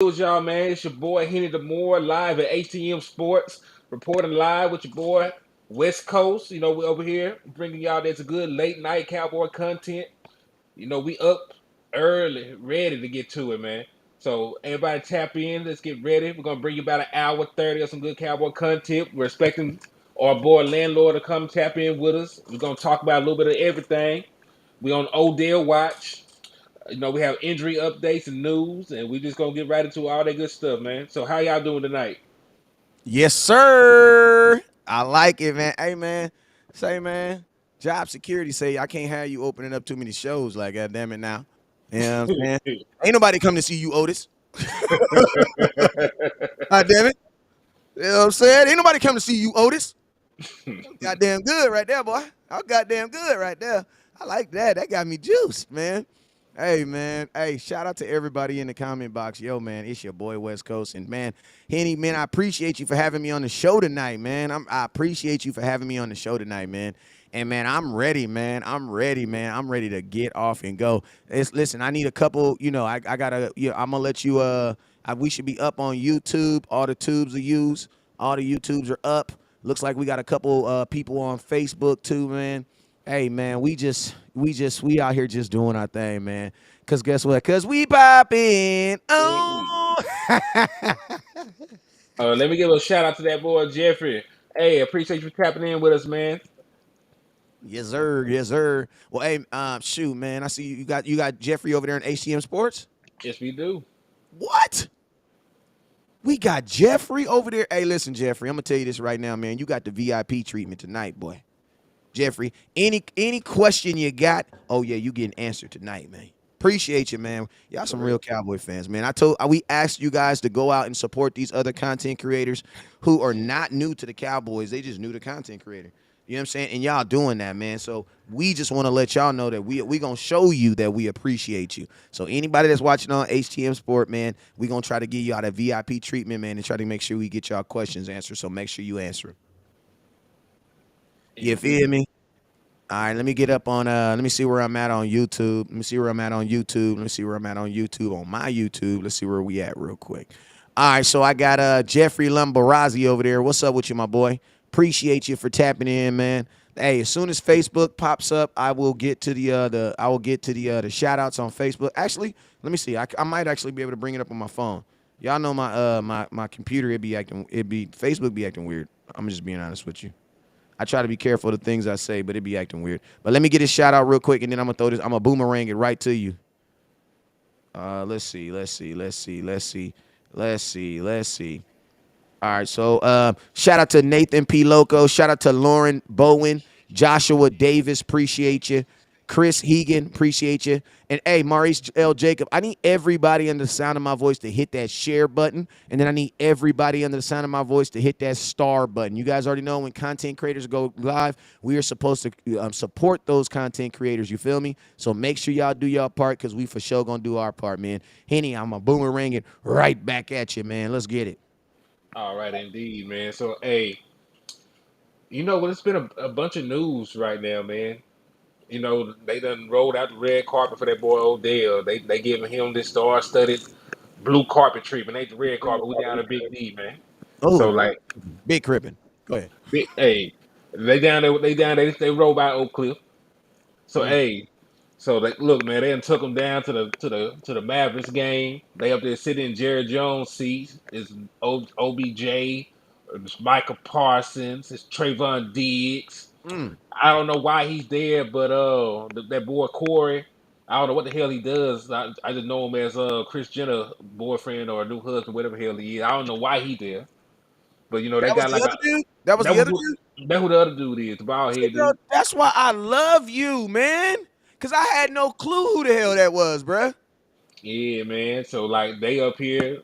What's y'all, man? It's your boy Henny the Moore live at ATM Sports, reporting live with your boy West Coast. We over here bringing y'all that's good late night cowboy content. We up early, ready to get to it, man. So everybody tap in. Let's get ready. We're gonna bring you about an hour 30 of some good cowboy content. We're expecting our boy landlord to come tap in with us. We're gonna talk about a little bit of everything. We on Odell watch. We have injury updates and news, and we just gonna get right into all that good stuff, man. So how y'all doing tonight? Yes, sir. I like it, man. Hey, man. Say, man. Job security say I can't have you opening up too many shows. Like, God damn it now. You know what I'm saying? Ain't nobody come to see you, Otis. God damn it. You know what I'm saying? Ain't nobody come to see you, Otis. Goddamn good right there, boy. I'm goddamn good right there. I like that. That got me juiced, man. Hey, man. Hey, shout out to everybody in the comment box. Yo, man, it's your boy West Coast. And, man, Henny, man, I appreciate you for having me on the show tonight, man. I appreciate you for having me on the show tonight, man. And, man, I'm ready, man. I'm ready, man. I'm ready to get off and go. Listen, I need a couple, I got to, I'm going to let you, we should be up on YouTube. All the tubes are used. All the YouTubes are up. Looks like we got a couple people on Facebook too, man. Hey, man, we out here just doing our thing, man. Cause guess what? Cause we popping. Oh, Let me give a shout out to that boy Jeffrey. Hey, appreciate you tapping in with us, man. yes, sir, yes, sir. Well, hey, shoot, man, I see you got Jeffrey over there in HCM Sports. Yes, we do. What? We got Jeffrey over there. Hey, listen, Jeffrey, I'm gonna tell you this right now, man. You got the VIP treatment tonight, boy. Jeffrey, any question you got, oh yeah, you getting answered tonight, man. Appreciate you, man. Y'all For some real. real Cowboy fans, man. We asked you guys to go out and support these other content creators who are not new to the Cowboys. They just new to content creator. You know what I'm saying? And y'all doing that, man. So we just want to let y'all know that we gonna show you that we appreciate you. So anybody that's watching on HTM Sport, man, we gonna try to give you all that VIP treatment, man, and try to make sure we get y'all questions answered. So make sure you answer 'em. You Indeed. feel me? All right, let me get up on let me see where I'm at on YouTube. Let me see where I'm at on YouTube. Let me see where I'm at on YouTube. On my YouTube. Let's see where we at real quick. All right, so I got Jeffrey Lumbarazzi over there. What's up with you, my boy? Appreciate you for tapping in, man. Hey, as soon as Facebook pops up, I will get to the shout outs on Facebook. Actually, let me see. I might actually be able to bring it up on my phone. Y'all know my computer Facebook be acting weird. I'm just being honest with you. I try to be careful of the things I say, but it be acting weird. But let me get a shout out real quick, and then I'm gonna throw this. I'm gonna boomerang it right to you. Let's see. All right, so shout out to Nathan P. Loco. Shout out to Lauren Bowen, Joshua Davis. Appreciate you. Chris Hegan, appreciate you. And hey, Maurice L. Jacob, I need everybody under the sound of my voice to hit that share button. And then I need everybody under the sound of my voice to hit that star button. You guys already know when content creators go live, we are supposed to support those content creators. You feel me? So make sure y'all do y'all part because we for sure going to do our part, man. Henny, I'm going to boomerang it right back at you, man. Let's get it. All right, indeed, man. So, hey, you know what? It's been a bunch of news right now, man. They done rolled out the red carpet for that boy Odell. They giving him this star-studded blue carpet treatment. Ain't the red carpet. We down to Big D, man. So, Oh, like, big crippin'. Go ahead. hey, they down there. They roll by Oak Cliff. So, Mm. hey, so they look, man. They done took them down to the Mavericks game. They up there sitting in Jerry Jones' seat. It's OBJ, it's Michael Parsons, it's Trayvon Diggs. Mm. I don't know why he's there, but that boy Corey, I don't know what the hell he does. I just know him as Chris Jenner boyfriend or new husband, whatever the hell he is. I don't know why he there, but they That was got the like other a dude? That was that the was other dude? that who the other dude is, the bald See, head bro, dude. that's why I love you, man. Because I had no clue who the hell that was, bruh. Yeah, man. So like they up here,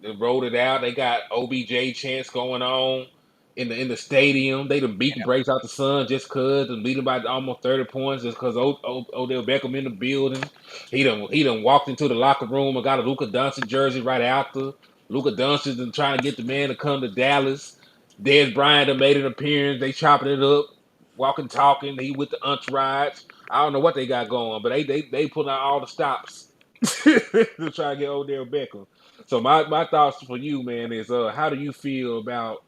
they rolled it out. They got OBJ chants going on in the stadium. They done beat the brakes out the sun just cause and beat him by almost 30 points just cause Odell Beckham in the building. He done walked into the locker room and got a Luka Doncic jersey right after. Luka Doncic done trying to get the man to come to Dallas. Dez Bryant done made an appearance. They chopping it up, walking, talking. He with the entourage. I don't know what they got going, but they pulling out all the stops to try to get Odell Beckham. So my thoughts for you, man, is how do you feel about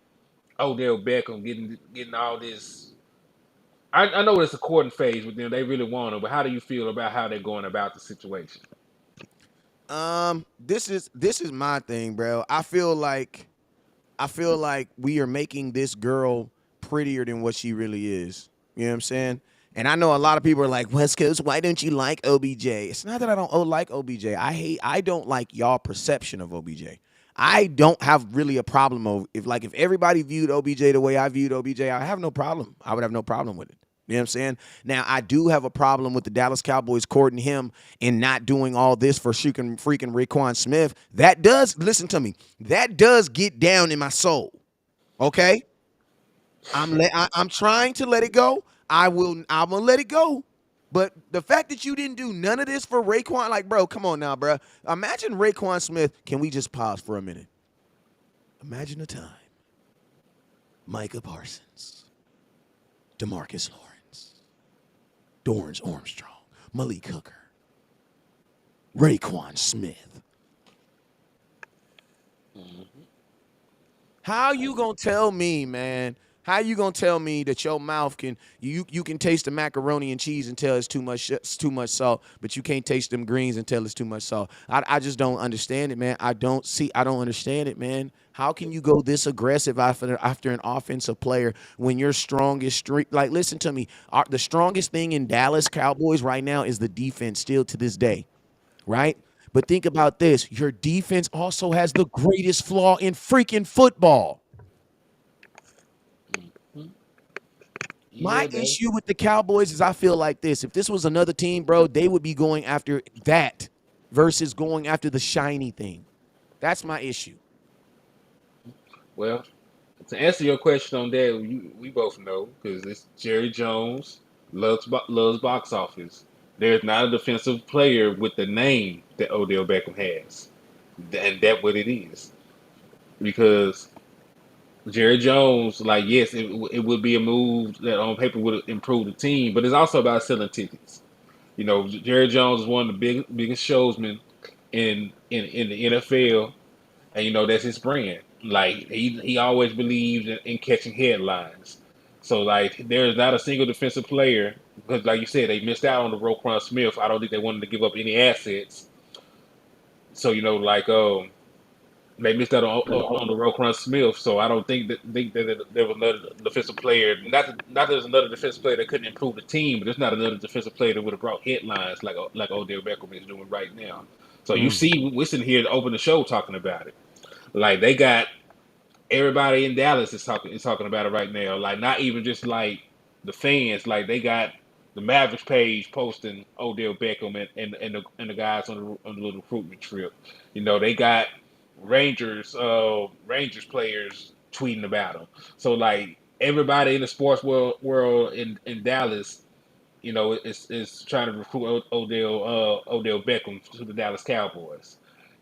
Odell Beckham getting all this? I know it's a courting phase with them; they really want him, but how do you feel about how they're going about the situation? This is my thing, bro. I feel like we are making this girl prettier than what she really is. You know what I'm saying? And I know a lot of people are like, West Coast, why don't you like OBJ? It's not that I don't like OBJ. I don't like y'all perception of OBJ. I don't have really a problem of if everybody viewed OBJ the way I viewed OBJ, I have no problem. I would have no problem with it. You know what I'm saying? Now I do have a problem with the Dallas Cowboys courting him and not doing all this for freaking Raekwon Smith. That does, listen to me, that does get down in my soul. Okay? I'm trying to let it go. I'm gonna let it go. But the fact that you didn't do none of this for Raekwon, like, bro, come on now, bro. Imagine Raekwon Smith. Can we just pause for a minute? Imagine a time. Micah Parsons, DeMarcus Lawrence, Dorrance Armstrong, Malik Hooker, Raekwon Smith. How you gonna tell me, man? How you gonna tell me that your mouth can you can taste the macaroni and cheese and tell it's too much salt, but you can't taste them greens and tell it's too much salt? I just don't understand it, man. I don't understand it, man. How can you go this aggressive after an offensive player when your strongest streak? Like, listen to me. The strongest thing in Dallas Cowboys right now is the defense, still to this day, right? But think about this: your defense also has the greatest flaw in freaking football. My Yeah, that. issue with the Cowboys is I feel like this. If this was another team, bro, they would be going after that versus going after the shiny thing. That's my issue. Well, to answer your question on that, we both know because it's Jerry Jones loves box office. There's not a defensive player with the name that Odell Beckham has, and that's what it is. Because Jerry Jones, like, yes, it would be a move that on paper would improve the team, but it's also about selling tickets. Jerry Jones is one of the biggest showsmen in the NFL, and that's his brand. Like he always believed in catching headlines. So like there's not a single defensive player because like you said they missed out on the Roquan Smith. I don't think they wanted to give up any assets. So like they missed out on the Roquan Smith. So I don't think that there was another defensive player. Not there's another defensive player that couldn't improve the team, but there's not another defensive player that would have brought headlines like Odell Beckham is doing right now. So you Mm. see, we're sitting here to open the show talking about it. Like they got everybody in Dallas is talking about it right now. Like not even just like the fans. Like they got the Mavericks page posting Odell Beckham and the guys on the little recruitment trip. They got Rangers players tweeting about him. So like everybody in the sports world in Dallas is trying to recruit Odell Beckham to the Dallas Cowboys.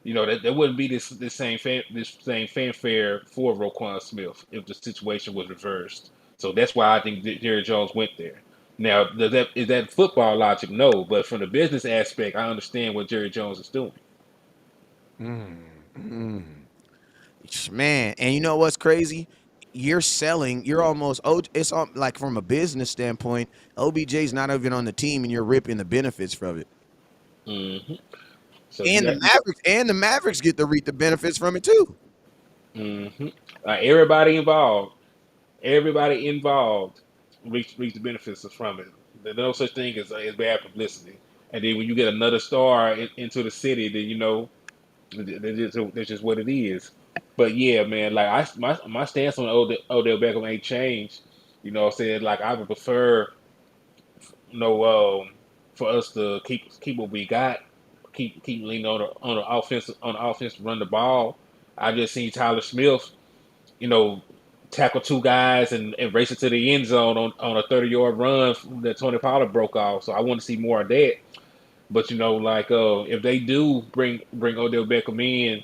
That there wouldn't be this same fanfare for Roquan Smith if the situation was reversed. So that's why I think Jerry Jones went there. Now, is that football logic? No, but from the business aspect, I understand what Jerry Jones is doing. Mm. Man, and you know what's crazy? You're selling. You're almost. It's like from a business standpoint, OBJ's not even on the team, and you're ripping the benefits from it. hmm So you And the got Mavericks get to reap the benefits from it too. hmm everybody involved reach the benefits from it. There's no such thing as bad publicity. And then when you get another star into the city, then that's just what it is. But yeah, man, like my stance on Odell Beckham ain't changed. I said like I would prefer you know for us to keep what we got, keep leaning on the offense to run the ball. I just seen Tyler Smith you know, tackle two guys and race it to the end zone on a 30-yard run that Tony Pollard broke off. So I want to see more of that. But like if they do bring Odell Beckham in,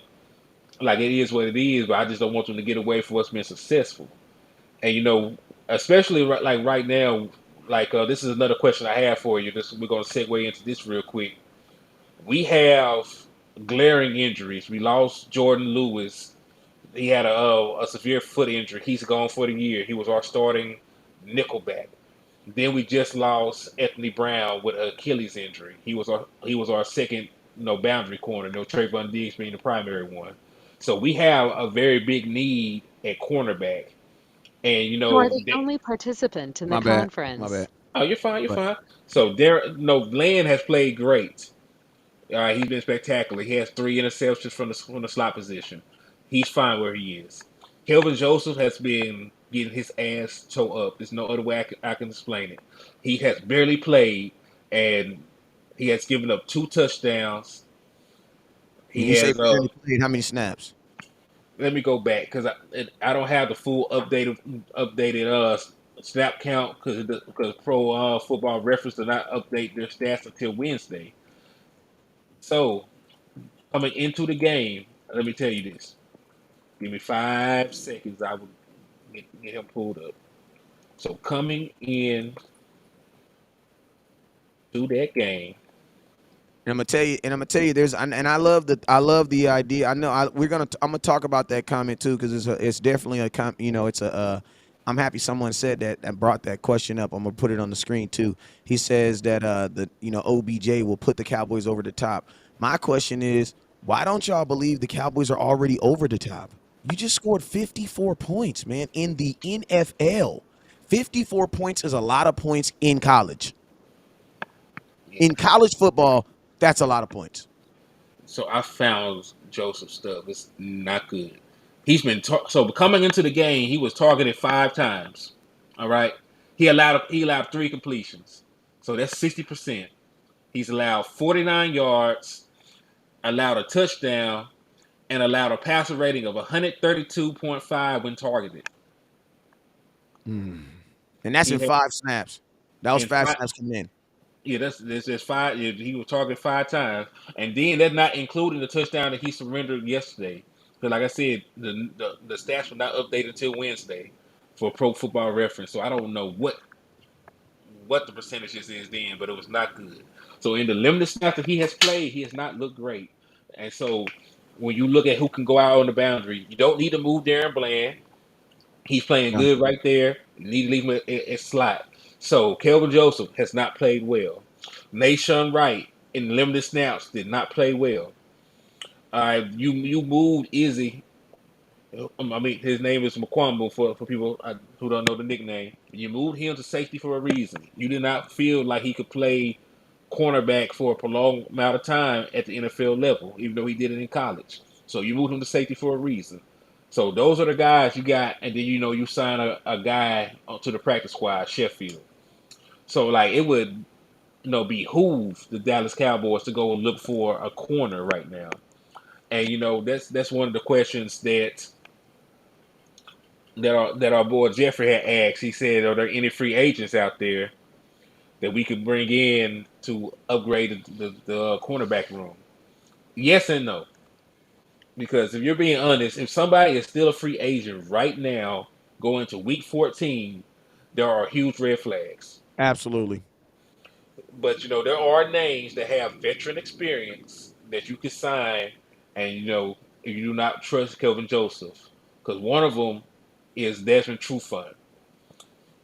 like it is what it is. But I just don't want them to get away from us being successful. And especially like right now, like this is another question I have for you. We're gonna segue into this real quick. We have glaring injuries. We lost Jordan Lewis. He had a severe foot injury. He's gone for the year. He was our starting nickelback. Then we just lost Anthony Brown with an Achilles injury. He was our second boundary corner. No Trayvon Diggs being the primary one. So we have a very big need at cornerback. And You are the only participant in the My bad. My bad. conference. oh, you're fine, you're But fine. So there, no, Glenn has played great. He's been spectacular. He has 3 interceptions from the slot position. He's fine where he is. Kelvin Joseph has been getting his ass towed up. There's no other way I can explain it. He has barely played, and he has given up 2 touchdowns. when He you say has barely played, how many snaps? let me go back because I don't have the full updated snap count because Pro Football Reference did not update their stats until Wednesday. So coming into the game, let me tell you this. Give me 5 seconds. I will get him pulled up. So coming in to that game, And I'm gonna tell you, there's, and I love the idea. I know I'm gonna talk about that comment too because it's definitely it's a. I'm happy someone said that and brought that question up. I'm gonna put it on the screen too. He says that the OBJ will put the Cowboys over the top. My question is, why don't y'all believe the Cowboys are already over the top? You just scored 54 points, man, in the NFL. 54 points is a lot of points in college. yeah. In college football, that's a lot of points. So I found Joseph stuff. It's not good. So coming into the game, he was targeted 5 times. All right, he allowed 3 completions. So that's 60%. He's allowed 49 yards, allowed a touchdown, and allowed a passer rating of 132.5 when targeted. Mm. And that's He in had 5 snaps. That was in 5 five. snaps coming in. Yeah, that's just five. Yeah, he was targeted 5 times, and then that's not including the touchdown that he surrendered yesterday. Because, like I said, the stats were not updated until Wednesday for Pro Football Reference. So I don't know what the percentages is then, but it was not good. So in the limited snaps that he has played, he has not looked great. And so when you look at who can go out on the boundary, you don't need to move Darren Bland. He's playing Yeah. good right there. You need to leave him at slot. So Kelvin Joseph has not played well. Nashon Wright in limited snaps did not play well. You moved Izzy. I mean, his name is McQuambo for people who don't know the nickname. You moved him to safety for a reason. You did not feel like he could play cornerback for a prolonged amount of time at the NFL level, even though he did it in college. So you moved him to safety for a reason. So those are the guys you got, and then you sign a guy to the practice squad, Sheffield. So like it would behoove the Dallas Cowboys to go and look for a corner right now. And that's one of the questions that our boy Jeffrey had asked. He said, "Are there any free agents out there that we could bring in to upgrade the cornerback room?" Yes and no, because if you're being honest, if somebody is still a free agent right now, going to week 14, there are huge red flags. Absolutely. But there are names that have veteran experience that you can sign, and if you do not trust Kelvin Joseph, because one of them is Desmond Trufant.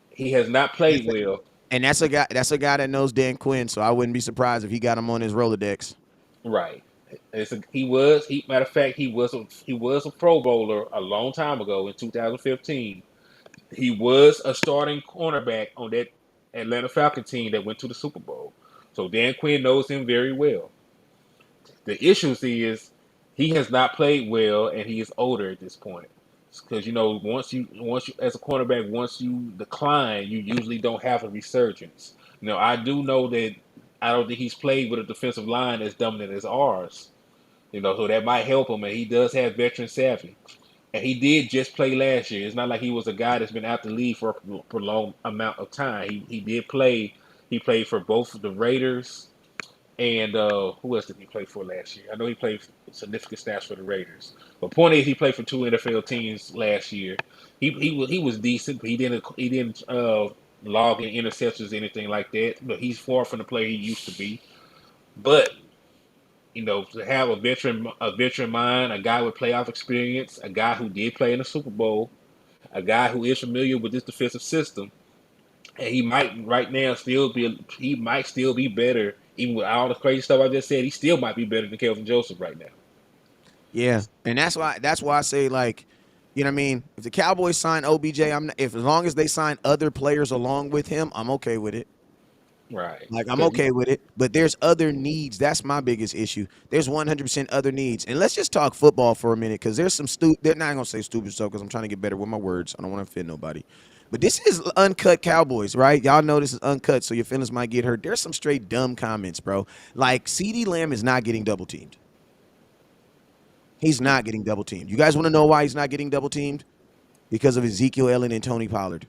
He has not played well. And that's a guy that knows Dan Quinn, so I wouldn't be surprised if he got him on his Rolodex. Right. Matter of fact, he was a Pro Bowler a long time ago in 2015. He was a starting cornerback on that Atlanta Falcon team that went to the Super Bowl. So Dan Quinn knows him very well. The issue is he has not played well and he is older at this point. Because once you as a cornerback, once you decline, you usually don't have a resurgence. I do know that I don't think he's played with a defensive line as dominant as ours. So that might help him, and he does have veteran savvy. And he did just play last year. It's not like he was a guy that's been out the league for a prolonged amount of time. He did play. He played for both the Raiders and who else did he play for last year? I know he played significant snaps for the Raiders. But point is, he played for 2 NFL teams last year. He was decent, but he didn't log in interceptions or anything like that. But he's far from the player he used to be. But To have a veteran mind, a guy with playoff experience, a guy who did play in the Super Bowl, a guy who is familiar with this defensive system, and he might still be better, even with all the crazy stuff I just said. He still might be better than Kelvin Joseph right now. Yeah, and that's why I say, like, you know what I mean. If the Cowboys sign OBJ, I'm not, if as long as they sign other players along with him, I'm okay with it. Right. Like, I'm Because okay with it. But there's other needs. That's my biggest issue. There's 100% other needs. And let's just talk football for a minute, because there's some They're not gonna say stupid stuff because I'm trying to get better with my words. I don't want to offend nobody. But this is uncut Cowboys, right? Y'all know this is uncut, so your feelings might get hurt. There's some straight dumb comments, bro. Like, CeeDee Lamb is not getting double teamed. He's not getting double teamed. You guys want to know why he's not getting double teamed? Because of Ezekiel Elliott and Tony Pollard.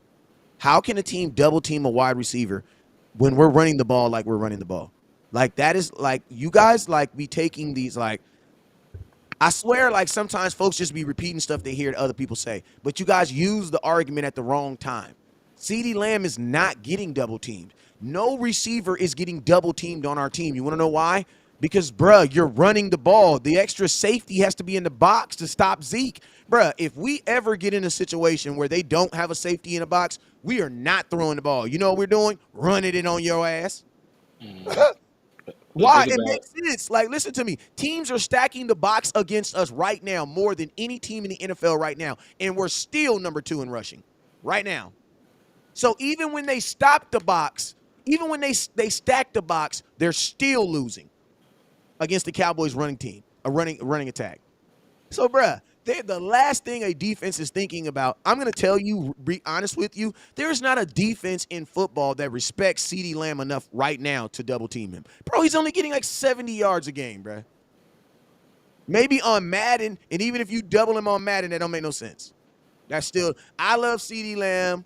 How can a team double team a wide receiver when we're running the ball like we're running the ball? Like, that is like, you guys like be taking these, like, I swear, like, sometimes folks just be repeating stuff they hear other people say, but you guys use the argument at the wrong time. CeeDee Lamb is not getting double teamed. No receiver is getting double teamed on our team. You want to know why? Because, bruh, you're running the ball. The extra safety has to be in the box to stop Zeke. Bruh, if we ever get in a situation where they don't have a safety in the box, we are not throwing the ball. You know what we're doing? Running it on your ass. Why? think It about makes sense. Like, listen to me. Teams are stacking the box against us right now more than any team in the NFL right now, and we're still number 2 in rushing right now. So even when they stop the box, even when they stack the box, they're still losing against the Cowboys running team, a running attack. So, bruh, the last thing a defense is thinking about, I'm going to tell you, be honest with you, there's not a defense in football that respects CeeDee Lamb enough right now to double team him. Bro, he's only getting like 70 yards a game, bruh. Maybe on Madden, and even if you double him on Madden, that don't make no sense. That's still, I love CeeDee Lamb,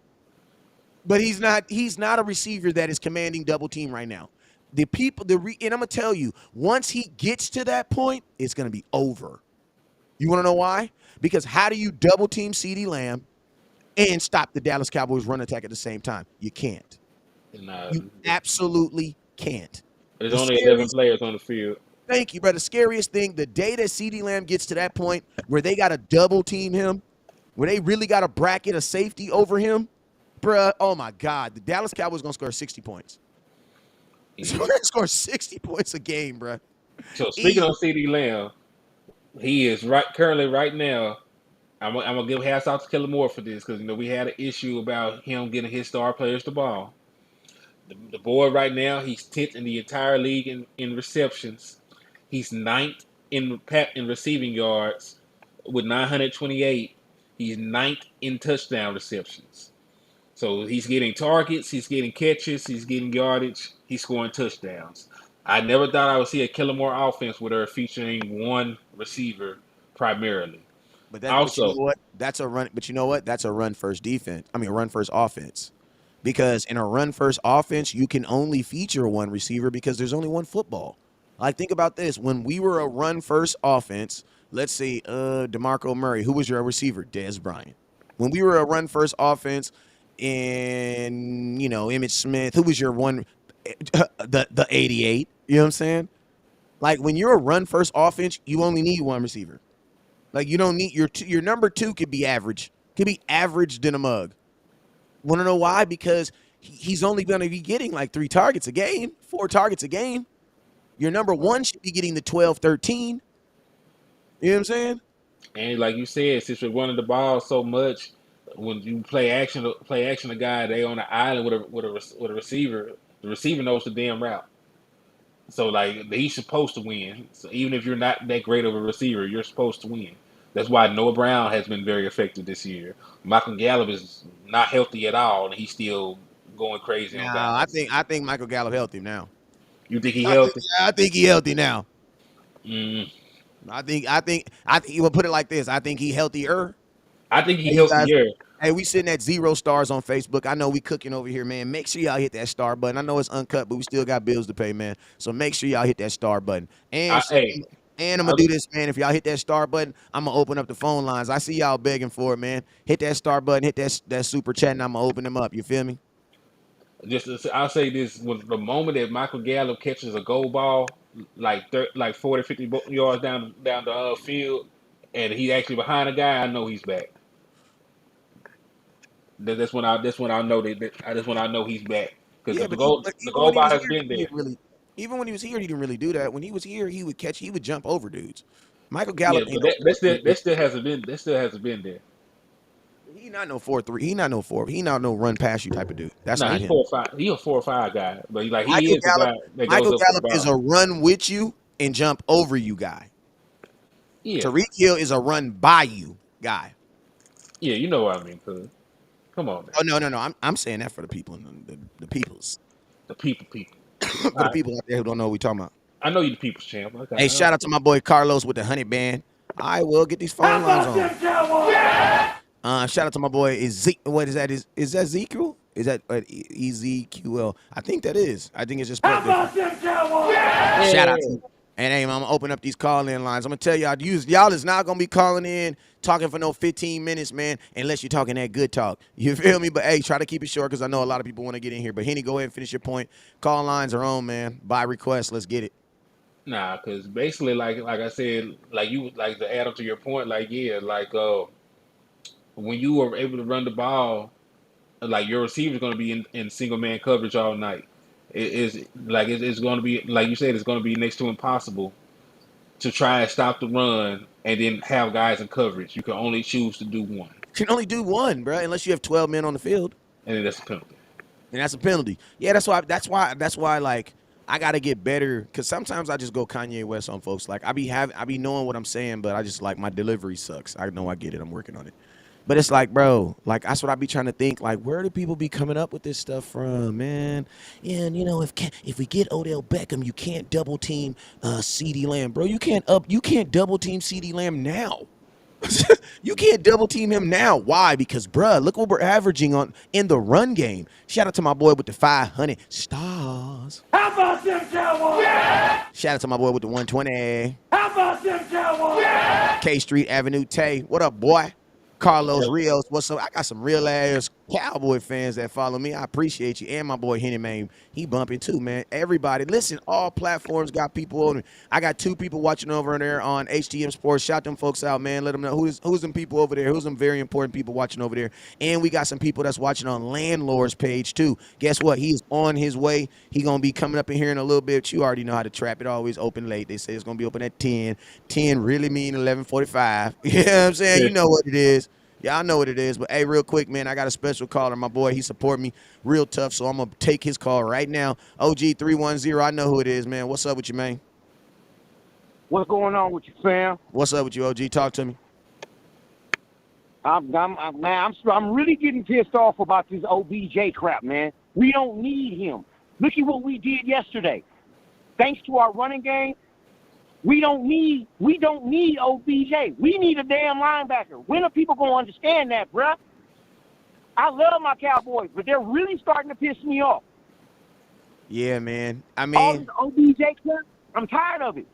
but he's not a receiver that is commanding double team right now. And I'm going to tell you, once he gets to that point, it's going to be over. You want to know why? Because how do you double team CeeDee Lamb and stop the Dallas Cowboys run attack at the same time? You can't. and You absolutely can't. there's The only 11 scariest, players on the field. thank you, bro. The scariest thing, the day that CeeDee Lamb gets to that point where they got to double team him, where they really got to bracket a safety over him, bruh, oh my God, the Dallas Cowboys going to score 60 points. Yeah. They're going to score 60 points a game, bruh. So speaking Easy. of CD Lamb, he is currently right now. I'm gonna give hats off to Kellen Moore for this because we had an issue about him getting his star players the ball. The boy right now, he's 10th in the entire league in receptions. He's ninth in receiving yards with 928. He's ninth in touchdown receptions. So he's getting targets, he's getting catches, he's getting yardage, he's scoring touchdowns. I never thought I would see a Kellen Moore offense with her featuring one receiver primarily. But you know Also, what? That's a run. But you know what? That's a run first defense. I mean, a run first offense. Because in a run first offense, you can only feature one receiver because there's only one football. Like, think about this. When we were a run first offense, let's say DeMarco Murray, who was your receiver? Dez Bryant. When we were a run first offense, and Emmitt Smith, who was your one, the 88. You know what I'm saying? Like, when you're a run first offense, you only need one receiver. Like, you don't need your number 2 could be average. Could be averaged in a mug. Want to know why? Because he's only going to be getting like 3 targets a game, 4 targets a game. Your number 1 should be getting the 12, 13. You know what I'm saying? and like you said, since we're running the ball so much, when you play action a guy, they on the island with a receiver. The receiver knows the damn route. So like he's supposed to win. So even if you're not that great of a receiver, you're supposed to win. That's why Noah Brown has been very effective this year. Michael Gallup is not healthy at all, and he's still going crazy No, on I guys. think I think Michael Gallup healthy now. You think he healthy? I think he healthy now. Mm, I think you will put it like this. I think he healthier. I think he Hey, you guys. healthier. Hey, we sitting at 0 stars on Facebook. I know we cooking over here, man. Make sure y'all hit that star button. I know it's uncut, but we still got bills to pay, man. So make sure y'all hit that star button. And Hey, I'm gonna do this, man. If y'all hit that star button, I'm gonna open up the phone lines. I see y'all begging for it, man. Hit that star button, hit that super chat, and I'm gonna open them up. You feel me? I'll say this: with the moment that Michael Gallup catches a goal ball, like 40, 50 yards down the field, and he's actually behind a guy, I know he's back. That's when I know that's when I know he's back because Yeah, the but goal the even goal when he bar was has here, been he there. didn't really. Even when he was here, he didn't really do that. When he was here, he would catch. He would jump over dudes. Michael Yeah, Gallup ain't but no 4.3. that still hasn't been there. He not no 4.3. He not no 4. He not no run past you type of dude. That's No, not he's him. 4 or 5. He a 4 or 5 guy, but he Michael is the Gallup. guy that goes Michael up for the Gallup is ball. a run with you and jump over you guy. Yeah, Tariq Hill is a run by you guy. yeah, you know what I mean. Cause come on, man, Oh no. I'm saying that for the people and the peoples. the people. For the people out there who don't know what we talking about. I know you the people's champ. Okay, Hey, shout out to my boy Carlos with the 100 band. I will get these phone lines on. Shout out to my boy Ezekiel. What is that? Is that Ezekiel? Is that EZQL? I think that is. I think it's just spelled different. Shout out to yeah. you. And hey, I'm gonna open up these call-in lines. I'm gonna tell y'all, y'all is not gonna be calling in talking for no 15 minutes, man, unless you're talking that good talk. You feel me? But hey, try to keep it short because I know a lot of people want to get in here. But Henny, go ahead and finish your point. Call lines are on, man. By request, let's get it. Nah, because basically, like I said, like to add up to your point, like yeah, like when you are able to run the ball, like your receiver's going to be in single man coverage all night. It is like it's going to be like you said, it's going to be next to impossible to try and stop the run and then have guys in coverage. You can only choose to do one, You can only do one, bro, unless you have 12 men on the field. and then that's a penalty. And that's a penalty. Yeah, that's why like I gotta get better because sometimes I just go Kanye West on folks. Like I be knowing what I'm saying, but I just like my delivery sucks. I know I get it. I'm working on it. But it's like, bro, like that's what I be trying to think. Like, where do people be coming up with this stuff from, man? And if we get Odell Beckham, you can't double team CD Lamb, bro. You can't double team CD Lamb now. You can't double team him now. Why? Because, bruh, look what we're averaging on in the run game. Shout out to my boy with the 500 stars. How about them Cowboys? Yeah! Shout out to my boy with the 120. How about them Cowboys? Yeah! K Street Avenue Tay. What up, boy? Carlos Yep. Rios. What's up? I got some real ass Cowboy fans that follow me. I appreciate you. And my boy Henny Man. He bumping too, man. Everybody, listen, all platforms got people on. I got 2 people watching over there on HTM Sports. Shout them folks out, man. Let them know who's them people over there. Who's some very important people watching over there. And we got some people that's watching on Landlord's page too. Guess what? He's on his way. He gonna be coming up in here in a little bit. You already know how to trap it. Always open late. They say it's gonna be open at 10. 10 really mean 11:45. You know what I'm saying? You know what it is. Yeah, I know what it is. But hey, real quick, man, I got a special caller. My boy, he support me real tough, so I'm gonna take his call right now. OG310, I know who it is, man. What's up with you, man? What's going on with you, fam? What's up with you, OG? Talk to me. I'm really getting pissed off about this OBJ crap, man. We don't need him. Look at what we did yesterday. Thanks to our running game, we don't need OBJ. We need a damn linebacker. When are people going to understand that, bruh? I love my Cowboys, but they're really starting to piss me off. Yeah, man. I All mean, this OBJ crap, I'm tired of it.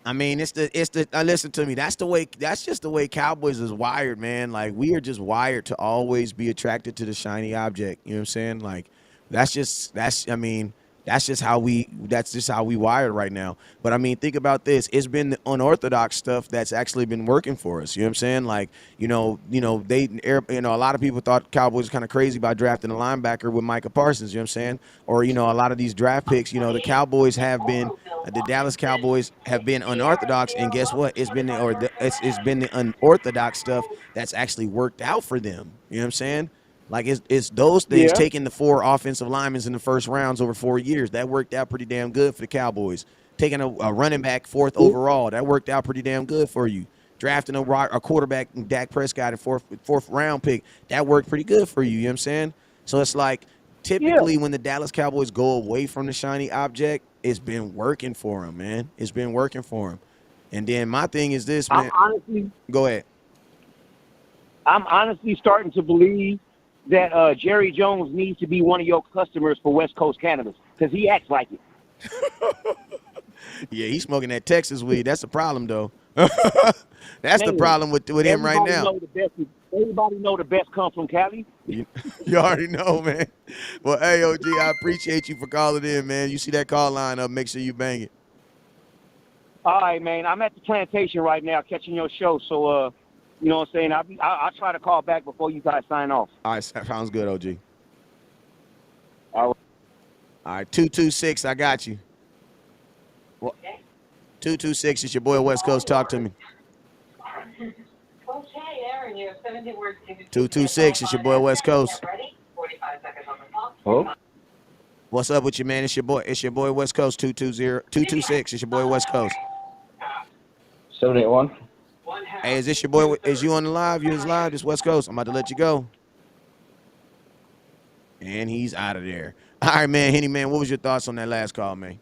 it's the listen to me. That's just the way Cowboys is wired, man. Like we are just wired to always be attracted to the shiny object. You know what I'm saying? Like that's just how we wired right now. But I mean, think about this. It's been the unorthodox stuff that's actually been working for us. You know what I'm saying? Like, a lot of people thought Cowboys was kind of crazy by drafting a linebacker with Micah Parsons, you know what I'm saying? Or, a lot of these draft picks, the the Dallas Cowboys have been unorthodox, and guess what? It's been the unorthodox stuff that's actually worked out for them. You know what I'm saying? Like it's those things, Yeah. taking the 4 offensive linemen in the first rounds over 4 years. That worked out pretty damn good for the Cowboys. Taking a running back 4th overall, that worked out pretty damn good for you. Drafting a quarterback, Dak Prescott, a fourth round pick, that worked pretty good for you. You know what I'm saying? So it's like typically when the Dallas Cowboys go away from the shiny object, it's been working for them, man. It's been working for them. And then my thing is this, man. Go ahead. I'm honestly starting to believe that Jerry Jones needs to be one of your customers for West Coast cannabis because he acts like it. Yeah, he's smoking that Texas weed. That's the problem, though. That's the problem with him right now. Everybody know the best comes from Cali. You already know, man. Well, hey, OG, I appreciate you for calling in, man. You see that call line up, make sure you bang it. All right, man. I'm at the plantation right now catching your show. So, you know what I'm saying? I'll try to call back before you guys sign off. All right, sounds good, OG. All right. All right, 226, I got you. What? 226, it's your boy West Coast. Talk to me. Okay, Aaron, you have 17 words to 226, it's your boy West Coast. ready? 45 seconds on the clock. Oh, What's up with you, man? It's your boy West Coast. 226, it's your boy West Coast. 781. Hey, is this your boy? Is you on the live? You is live? This West Coast. I'm about to let you go. And he's out of there. All right, man. Henny, man, what was your thoughts on that last call, man?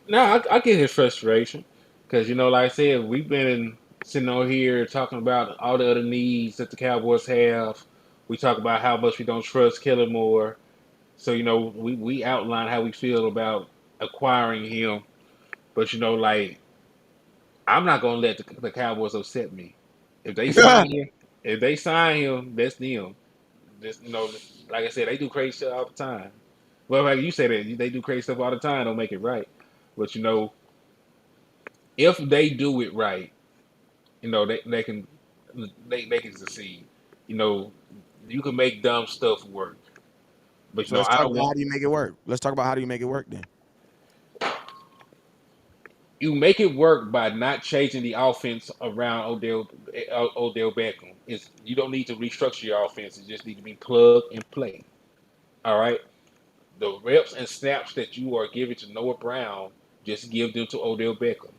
No, I get his frustration because like I said, we've been sitting on here talking about all the other needs that the Cowboys have. We talk about how much we don't trust Kellen Moore. So we outline how we feel about acquiring him. But like I'm not gonna let the Cowboys upset me. If they sign him, that's them. Just like I said, they do crazy stuff all the time. Well, like you said, they do crazy stuff all the time. Don't make it right. But if they do it right, they can succeed. You know, you can make dumb stuff work. But So let's I talk don't about how want do you make it work. Let's talk about how do you make it work then. you make it work by not changing the offense around Odell Beckham. You don't need to restructure your offense. It just need to be plug and play. All right. The reps and snaps that you are giving to Noah Brown, just give them to Odell Beckham.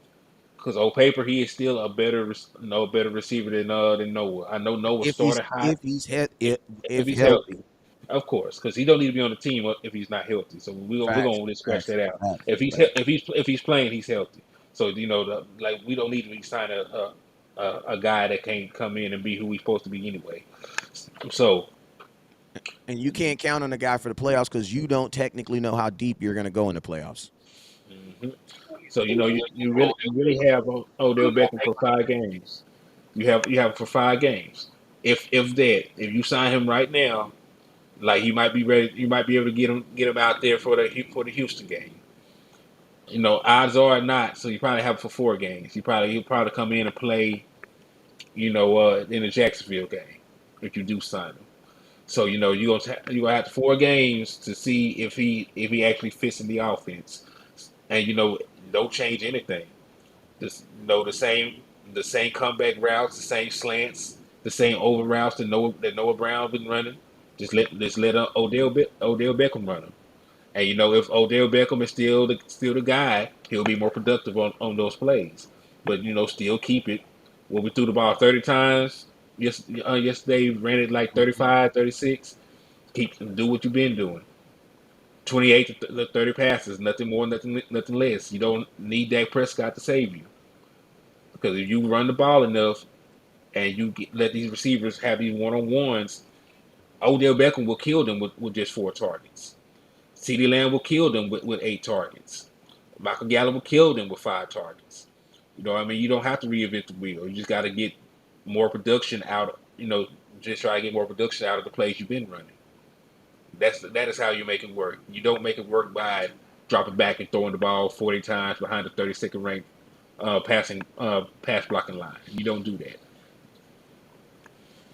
Because on paper, he is still a better receiver than Noah. I know Noah If he's started hot if he's he- if if he's healthy, healthy. of course, because he don't need to be on the team if he's not healthy. So we're Facts, gonna scratch facts, that out. facts, If facts. he's playing, he's healthy. So like we don't need to be signing a guy that can't come in and be who he's supposed to be anyway. So And you can't count on the guy for the playoffs because you don't technically know how deep you're gonna go in the playoffs. mhm. So you really have Odell Beckham for 5 games. You have for 5 games. If you sign him right now, like you might be ready, you might be able to get him out there for the Houston game. Odds are not. So you probably have him for 4 games. He'll probably come in and play, in the Jacksonville game if you do sign him. So you gonna have 4 games to see if he actually fits in the offense, and don't change anything. Just the same comeback routes, the same slants, the same over routes that Noah Brown been running. Just let Odell Beckham run them. And if Odell Beckham is still the guy, he'll be more productive on those plays. But still keep it. When we threw the ball 30 times, yesterday ran it like 35, 36. Do what you've been doing. 28 to 30 passes, nothing more, nothing less. You don't need Dak Prescott to save you because if you run the ball enough and let these receivers have these one-on-ones, Odell Beckham will kill them with just 4 targets. CeeDee Lamb will kill them with 8 targets. Michael Gallup will kill them with 5 targets. What I mean? You don't have to reinvent the wheel. You just got to get more production out. Just try to get more production out of the plays you've been running. That is how you make it work. You don't make it work by dropping back and throwing the ball 40 times behind the 32nd ranked pass blocking line. You don't do that.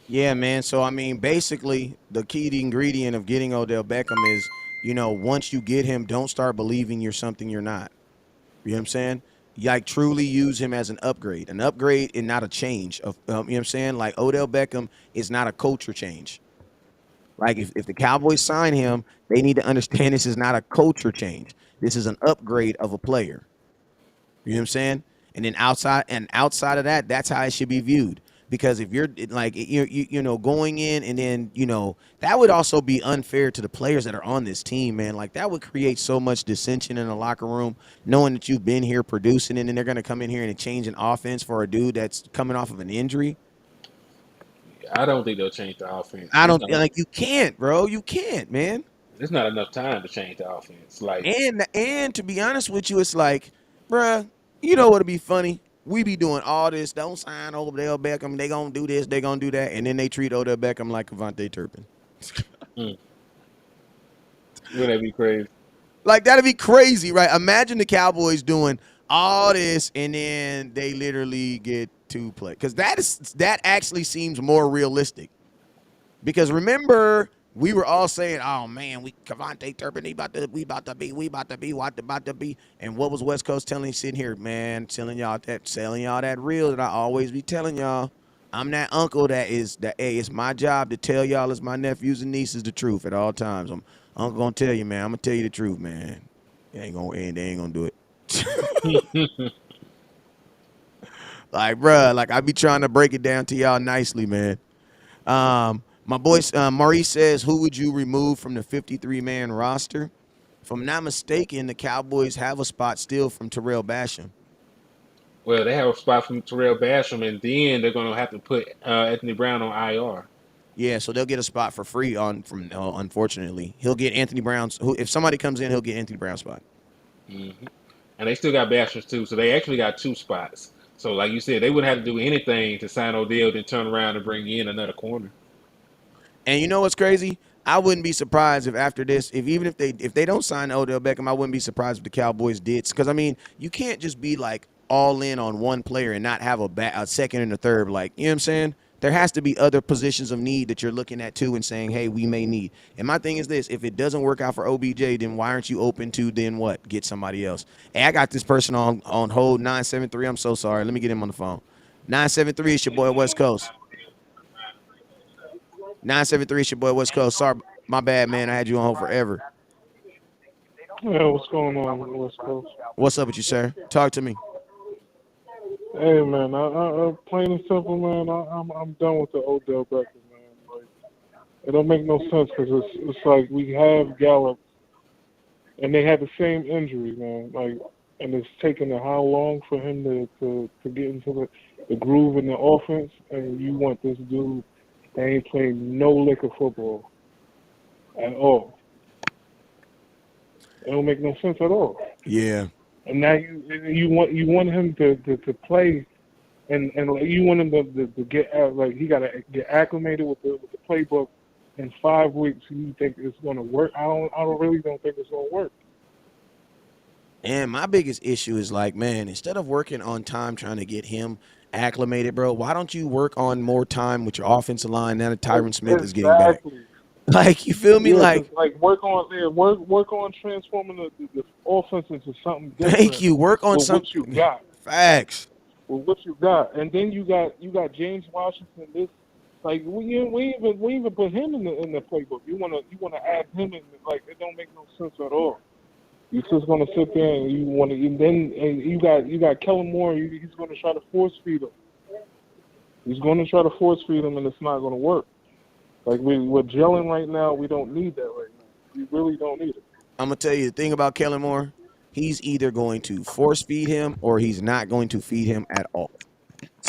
Yeah, man. So I mean, basically, the key ingredient of getting Odell Beckham is, once you get him, don't start believing you're something you're not. You know what I'm saying? Like truly use him as an upgrade and not a change of. You know what I'm saying? Like Odell Beckham is not a culture change. Like if the Cowboys sign him, they need to understand this is not a culture change. This is an upgrade of a player. You know what I'm saying? And then outside of that, that's how it should be viewed. Because if you're like going in and then that would also be unfair to the players that are on this team, man. Like that would create so much dissension in the locker room, knowing that you've been here producing and then they're gonna come in here and change an offense for a dude that's coming off of an injury. I don't think they'll change the offense. I don't like you can't, bro. You can't, man. There's not enough time to change the offense. Like And to be honest with you, it's like, bruh, you know what'd be funny? We be doing all this. Don't sign Odell Beckham. They gonna do this. They gonna do that, and then they treat Odell Beckham like Avante Turpin. mm, wouldn't that be crazy? Like that'd be crazy, right? Imagine the Cowboys doing all this, and then they literally get to play. Because that actually seems more realistic. Because remember, we were all saying, "Oh man, we Cavante Turpin, we about to be." And what was West Coast telling, sitting here, man, telling y'all that real that I always be telling y'all. I'm that uncle that is that. Hey, it's my job to tell y'all as my nephews and nieces the truth at all times. I'm uncle gonna tell you, man. I'm gonna tell you the truth, man. They ain't gonna do it. Like, bruh, like I be trying to break it down to y'all nicely, man. My boy Maurice says, who would you remove from the 53-man roster? If I'm not mistaken, the Cowboys have a spot still from Terrell Basham. Well, they have a spot from Terrell Basham, and then they're going to have to put Anthony Brown on IR. Yeah, so they'll get a spot for free on from. Unfortunately, he'll get Anthony Brown's. Who, if somebody comes in, he'll get Anthony Brown's spot. Hmm. And they still got Basham too, so they actually got two spots. So, like you said, they wouldn't have to do anything to sign Odell, then turn around and bring in another corner. And you know what's crazy? I wouldn't be surprised if after this, if they don't sign Odell Beckham, I wouldn't be surprised if the Cowboys did. Because I mean, you can't just be like all in on one player and not have a second and a third. Like, you know what I'm saying? There has to be other positions of need that you're looking at too and saying, hey, we may need. And my thing is this: if it doesn't work out for OBJ, then why aren't you open to then what? Get somebody else. Hey, I got this person on hold 973. I'm so sorry. Let me get him on the phone. 973, it's your boy West Coast. 973, it's your boy West Coast. Sorry, my bad, man. I had you on hold forever. Yeah, what's going on, West Coast? What's up with you, sir? Talk to me. Hey, man, plain and simple, man. I'm done with the Odell Beckham, man. Like, it don't make no sense because it's like we have Gallup, and they had the same injury, man. Like, and it's taken how long for him to get into the groove in the offense, and you want this dude that ain't played no lick of football at all. It don't make no sense at all. Yeah. And now you want him to play, and like, you want him to get like he got to get acclimated with the playbook in 5 weeks. You think it's going to work? I don't really don't think it's going to work. And my biggest issue is like, man, instead of working on time trying to get him acclimated, bro, why don't you work on more time with your offensive line now that Tyron Smith is getting back? Exactly. Like, you feel me? Yeah, Like, just like work on transforming the offense into something thank different you. Work on with what you something. got. Facts. With what you got, and then you got James Washington. This like we even put him in the playbook. You wanna add him in, like it don't make no sense at all. You're just gonna sit there and you got Kellen Moore. He's gonna try to force feed him. He's gonna try to force feed him, and it's not gonna work. Like we're gelling right now. We don't need that right now. We really don't need it. I'm gonna tell you the thing about Kellen Moore. He's either going to force feed him or he's not going to feed him at all.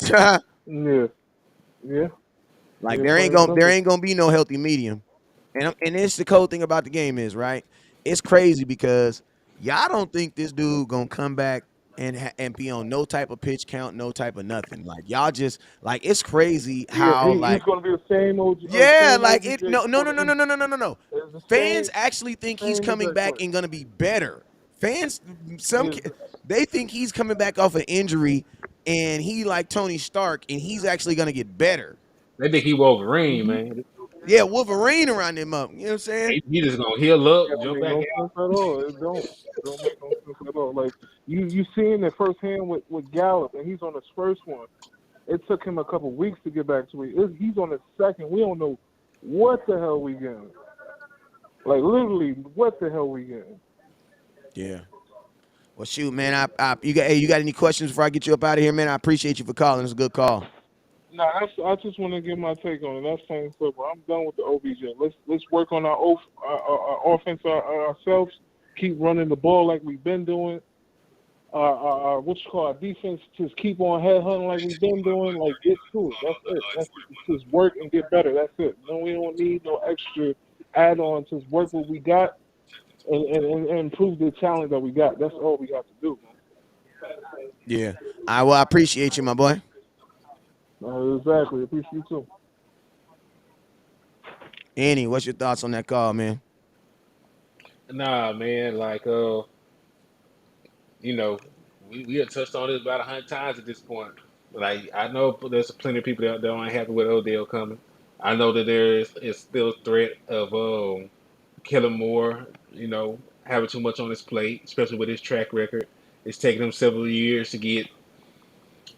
Yeah, yeah, Like, yeah. there ain't Plain and gonna there simple. ain't gonna be no healthy medium. And it's the cool thing about the game is, right? It's crazy because y'all don't think this dude gonna come back and be on no type of pitch count, no type of nothing. Like, y'all just like, it's crazy Yeah, how he's like, gonna be the same yeah, same like OBJ it no no for no the no no injury. no no no no no. It's the Fans actually think he's same coming exact back play. and gonna be better. Fans Is they think he's coming back off an injury and he like Tony Stark and he's actually gonna get better. They think he Wolverine, mm-hmm. man. Yeah, Wolverine around him up. You know what I'm saying? He just gonna heal up, It don't jump make back no out. sense at all. It don't. It don't make no sense at all. Like you seen it firsthand with Gallup, and he's on his first one. It took him a couple weeks to get back to it. He's on his second. We don't know what the hell we getting. Like literally, what the hell we getting? Yeah. Well, shoot, man. You got any questions before I get you up out of here, man? I appreciate you for calling. It's a good call. Nah, I just want to get my take on it. That's plain and simple. I'm done with the OBJ. Let's work on our offense ourselves. Keep running the ball like we've been doing. What you call our defense, just keep on headhunting like we've been doing. Like get to it. That's it. That's just work and get better. That's it. No, we don't need no extra add-ons. Just work what we got and improve the talent that we got. That's all we got to do, Yeah. I appreciate you, my boy. man. Exactly. Appreciate you too. Annie, what's your thoughts on that call, man? Nah, man, like you know, we have touched on this about 100 times at this point. Like I know there's plenty of people that aren't happy with Odell coming. I know that there is still a threat of Kellen Moore, having too much on his plate, especially with his track record. It's taken him several years to get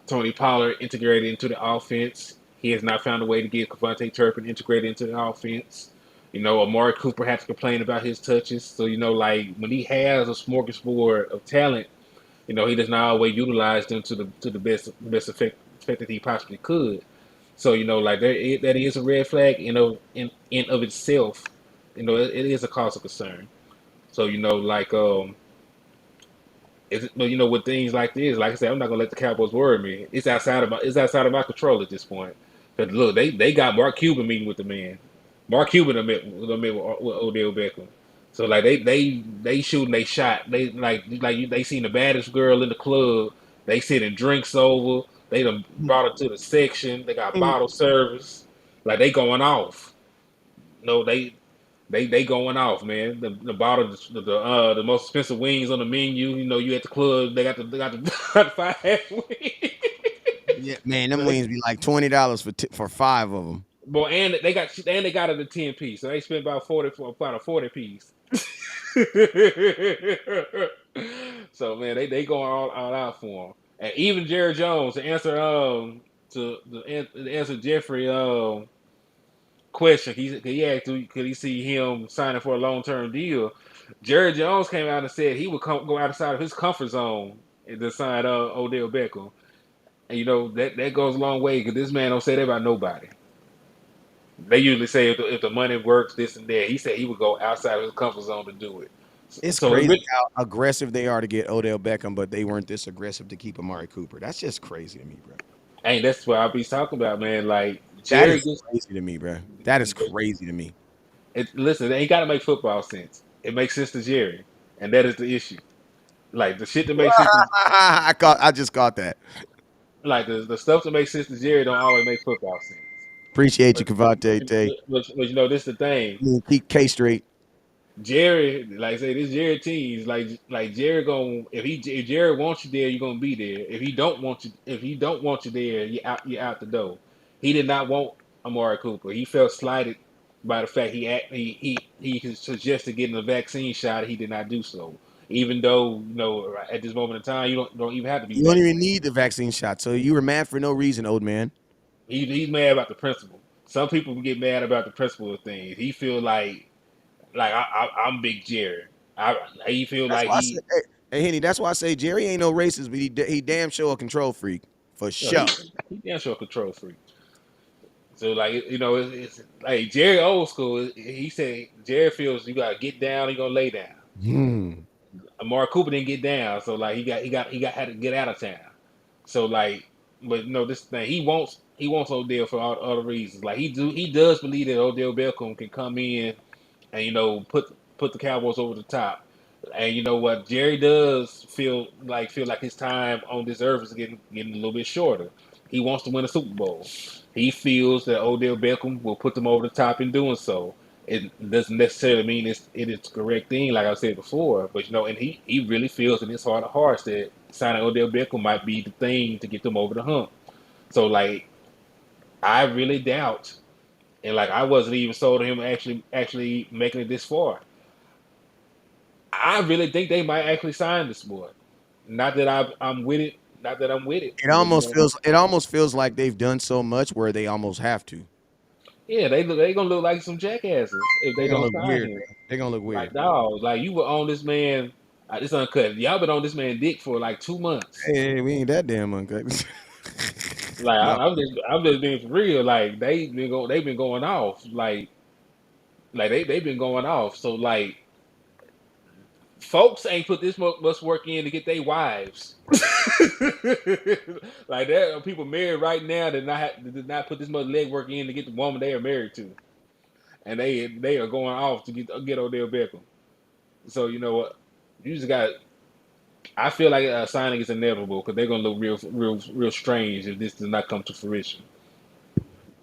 Tony Pollard integrated into the offense. He has not found a way to get Devontae Turpin integrated into the offense. Amari Cooper had to complain about his touches. So, like when he has a smorgasbord of talent, he does not always utilize them to the best effect that he possibly could. So, like that is a red flag, in of itself. It is a cause of concern. So, like but with things like this, like I said, I'm not gonna let the Cowboys worry me. It's outside of my control at this point. But look, they got Mark Cuban meeting with the man. Mark Cuban done met with Odell Beckham. So like they shooting they shot. They they seen the baddest girl in the club. They sending drinks over. They done brought her to the section. They got bottle service. Like they going off. No, they going off, man. The bottle, the most expensive wings on the menu. You at the club. They got the got the five half wing. Yeah, man, them So they, wings be like $20 for 5 of them. boy, and they got it a 10 piece. So they spent about 40 for about a 40 piece. So man, they going all out for him. And even Jerry Jones to answer Jeffrey question. He asked, could he see him signing for a long term deal? Jerry Jones came out and said he would go outside of his comfort zone to sign Odell Beckham. And that goes a long way because this man don't say that about nobody. They usually say if the money works, this and that. He said he would go outside of his comfort zone to do it. It's So it crazy really, how aggressive they are to get Odell Beckham, but they weren't this aggressive to keep Amari Cooper. That's just crazy to me, bro. ain't that's what I'll be talking about, man. Like That Jerry is gets crazy to me, bro. That is crazy to me. listen. It ain't got to make football sense. It makes sense to Jerry, and that is the issue. Like the shit that makes sense to I just caught that. like the stuff that makes sense to Jerry don't always make football sense. Appreciate you, But but Cavante you, Tay. but this is the thing. Keep K straight. Jerry, like I say, this Jerry teams, like Jerry going if Jerry wants you there, you're gonna be there. If he don't want you there, you out the door. He did not want Amari Cooper. He felt slighted by the fact he suggested getting a vaccine shot. He did not do so, even though at this moment in time you don't even have to be You don't even vaccinated. need the vaccine shot, so you were mad for no reason, old man. He's mad about the principle. Some people get mad about the principle of things. He feel like I'm Big Jerry. He feel That's like why I said, he hey Henny, that's why I say Jerry ain't no racist, but he damn sure a control freak for you know, he sure. he damn sure a control freak. So like it's like Jerry old school. He said Jerry feels you gotta get down, you gonna lay down. Hmm. Amari Cooper didn't get down, so like he got had to get out of town. So like, but this thing he wants Odell for all other reasons. Like he does believe that Odell Beckham can come in and put the Cowboys over the top. And you know what? Jerry does feel like his time on this earth is getting a little bit shorter. He wants to win a Super Bowl. He feels that Odell Beckham will put them over the top in doing so. It doesn't necessarily mean it is the correct thing, like I said before. But and he really feels in his heart of hearts that signing Odell Beckham might be the thing to get them over the hump. So like, I really doubt, and like I wasn't even sold on him actually making it this far. I really think they might actually sign this boy. Not that I'm with it. Not that I'm with it, It but almost feels like they've done so much where they almost have to. yeah, they gonna look like some jackasses if they They're gonna don't look sign weird, him. bro. They're gonna look Like weird. dog, like you were on this man. It's uncut. Y'all been on this man dick for like 2 months. Hey, we ain't that damn uncut. Like No. I'm just being for real. Like they've been going off. Like they've been going off. So like folks ain't put this much work in to get their wives. Like there are people married right now that did not put this much legwork in to get the woman they are married to, and they are going off to get Odell Beckham. So you know what? You just got. I feel like signing is inevitable because they're gonna look real strange if this does not come to fruition.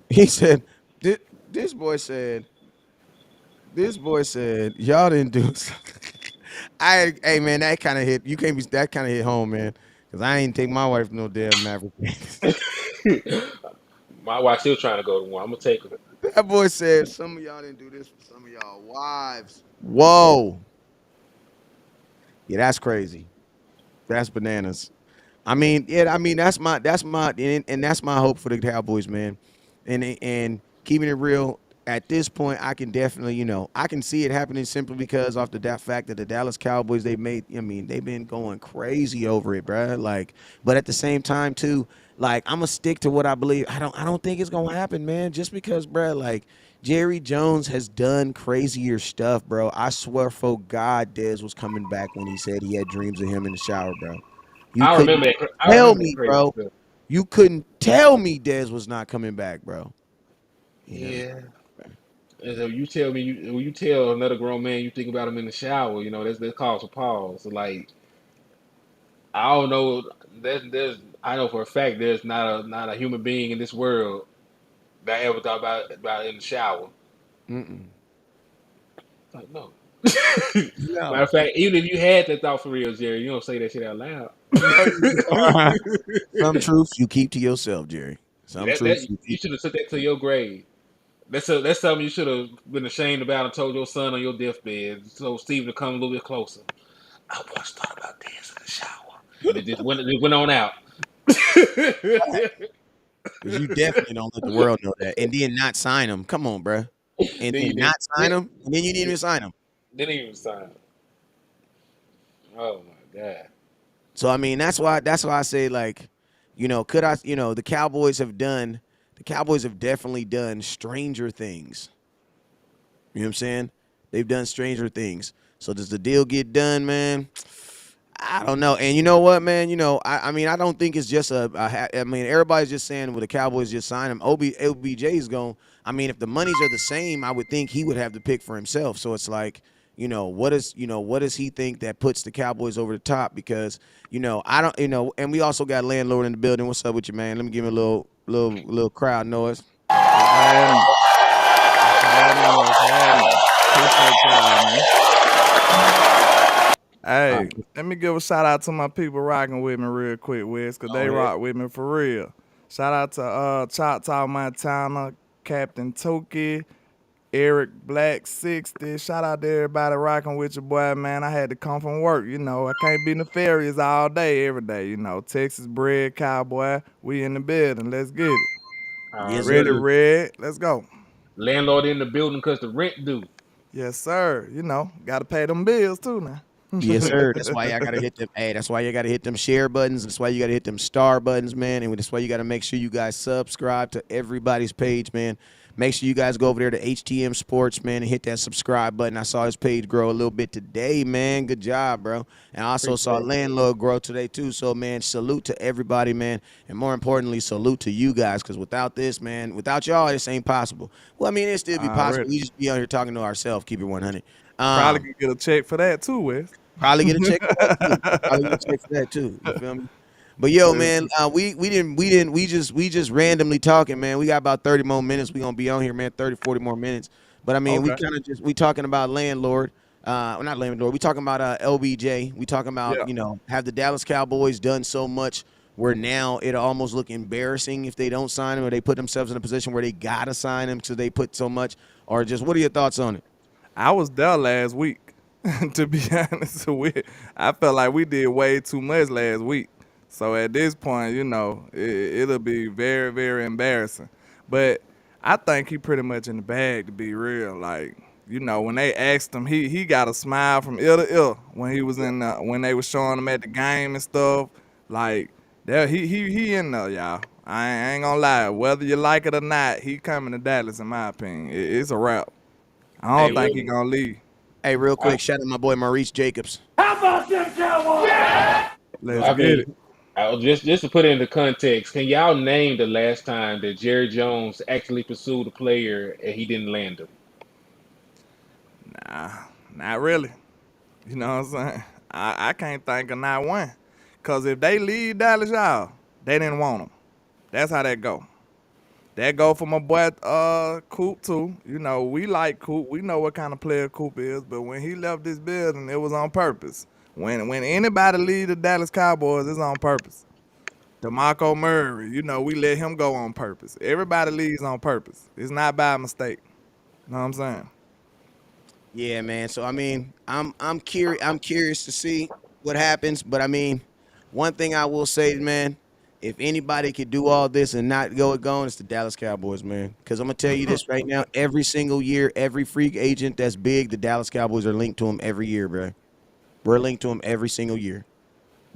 He said, this, this boy said, y'all didn't do. Hey man, that kind of hit. You can't be that kind of hit home, man. Cause I ain't take my wife to no damn Maverick. My wife still trying to go to one. I'm gonna take her. That boy said some of y'all didn't do this for some of y'all wives. Whoa. Yeah, that's crazy. That's bananas. I mean, yeah, I mean and that's my hope for the Cowboys, man. And keeping it real, at this point, I can definitely, I can see it happening simply because off the that fact that the Dallas Cowboys they made, I mean, they've been going crazy over it, bruh. Like, but at the same time too, like I'm gonna stick to what I believe. I don't think it's gonna happen, man. Just because, bruh, like Jerry Jones has done crazier stuff, bro. I swear for God, Dez was coming back when he said he had dreams of him in the shower, bro. You I couldn't remember that. I tell remember that me, crazy bro. stuff. You couldn't tell me Dez was not coming back, bro. He never Yeah. came back. And so you tell me, when you tell another grown man you think about him in the shower, that's cause for pause. So like, I don't know. There's I know for a fact there's not a human being in this world that I ever thought about it in the shower. Mm-mm. Like no. Matter No. of fact, even if you had that thought for real, Jerry, you don't say that shit out loud. No, you don't. Some truths you keep to yourself, Jerry. Some truths That you you keep. should have took that to your grave. That's something you should have been ashamed about and told your son on your deathbed. So Stephen to come a little bit closer. I once thought about dancing in the shower, and it went on out. Because you definitely don't let the world know that. And then not sign him. Come on, bro. And then then you not did. sign him. And then you didn't even sign him. Didn't even sign. Oh my god. So I mean, that's why I say like, could I, the Cowboys have definitely done stranger things. You know what I'm saying? They've done stranger things. So does the deal get done, man? I don't know. And you know what, man? I mean, I don't think it's just I mean, everybody's just saying, well, the Cowboys just signed him. OBJ is going. I mean, if the monies are the same, I would think he would have the pick for himself. So it's like, what does he think that puts the Cowboys over the top? Because, I don't, and we also got landlord in the building. What's up with you, man? Let me give him a little crowd noise. What's happening? What's happening? What's happening? Appreciate y'all, man. All Hey, right. let me give a shout out to my people rocking with me real quick, Wiz, cause Go they ahead. rock with me for real. Shout out to Choctaw, Montana, Captain Toki, Eric Black 60. Shout out to everybody rocking with your boy, man. I had to come from work, I can't be nefarious all day, every day, Texas bred cowboy. We in the building. Let's get it. Yes, Ready, Already. sir. red. Let's go. Landlord in the building because the rent due. Yes, sir. Gotta pay them bills too now. Yes, sir. That's why I gotta hit them. Hey, that's why you gotta hit them share buttons. That's why you gotta hit them star buttons, man. And that's why you gotta make sure you guys subscribe to everybody's page, man. Make sure you guys go over there to HTM Sports, man, and hit that subscribe button. I saw his page grow a little bit today, man. Good job, bro. And I also saw Appreciate it. Landlord grow today too. So, man, salute to everybody, man. And more importantly, salute to you guys, because without this, man, without y'all, this ain't possible. Well, I mean, it still be possible. Already. We just be out here talking to ourselves. Keep it 100. Probably Um, could get a check for that too, Wes. Probably get a check for that too. Probably get a check for that too. You feel me? But yo, Let's man, we just randomly talking, man. We got about 30 more minutes. We gonna be on here, man. 30, 40 more minutes. But I mean, we okay. kind of just we talking about landlord. Well, not landlord. We talking about LBJ. We talking about Yeah. have the Dallas Cowboys done so much where now it almost look embarrassing if they don't sign him, or they put themselves in a position where they gotta sign him because they put so much, or just what are your thoughts on it? I was there last week. To be honest with, I felt like we did way too much last week. So at this point, it'll be very, very embarrassing. But I think he pretty much in the bag to be real. Like, when they asked him, he got a smile from ear to ear when he was when they was showing him at the game and stuff. Like, there he in there, y'all. I ain't gonna lie. Whether you like it or not, he coming to Dallas in my opinion. It's a wrap. I Hey, don't real, think he gonna leave. hey, real I, quick, shout out my boy Maurice Jacobs. How about them Cowboys? Yeah! Let's I get mean, it. just to put it into context, can y'all name the last time that Jerry Jones actually pursued a player and he didn't land him? Nah, not really. You know what I'm saying? I can't think of not one. Cause if they leave Dallas, y'all, they didn't want him. That's how that go. That go for my boy Coop too. We like Coop. We know what kind of player Coop is, but when he left this building, it was on purpose. When anybody leave the Dallas Cowboys, it's on purpose. DeMarco Murray, we let him go on purpose. Everybody leaves on purpose. It's not by mistake. You know what I'm saying? Yeah, man. So I mean, I'm curious. I'm curious to see what happens. But I mean, one thing I will say, man, if anybody could do all this and not go it gone, it's the Dallas Cowboys, man. Because I'm gonna tell you this right now: every single year, every free agent that's big, the Dallas Cowboys are linked to him every year, bro. We're linked to him every single year.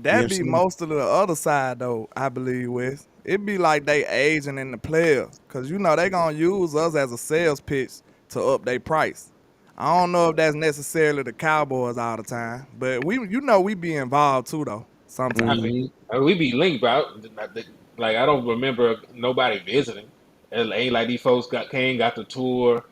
You know what That I'm be saying? most of the other side though, I believe, Wes. It be like they aging in the players. Cause they gonna use us as a sales pitch to up their price. I don't know if that's necessarily the Cowboys all the time, but we be involved too though, I sometimes. mean, Mm-hmm. we be linked, but like I don't remember nobody visiting. It ain't like these folks got the tour.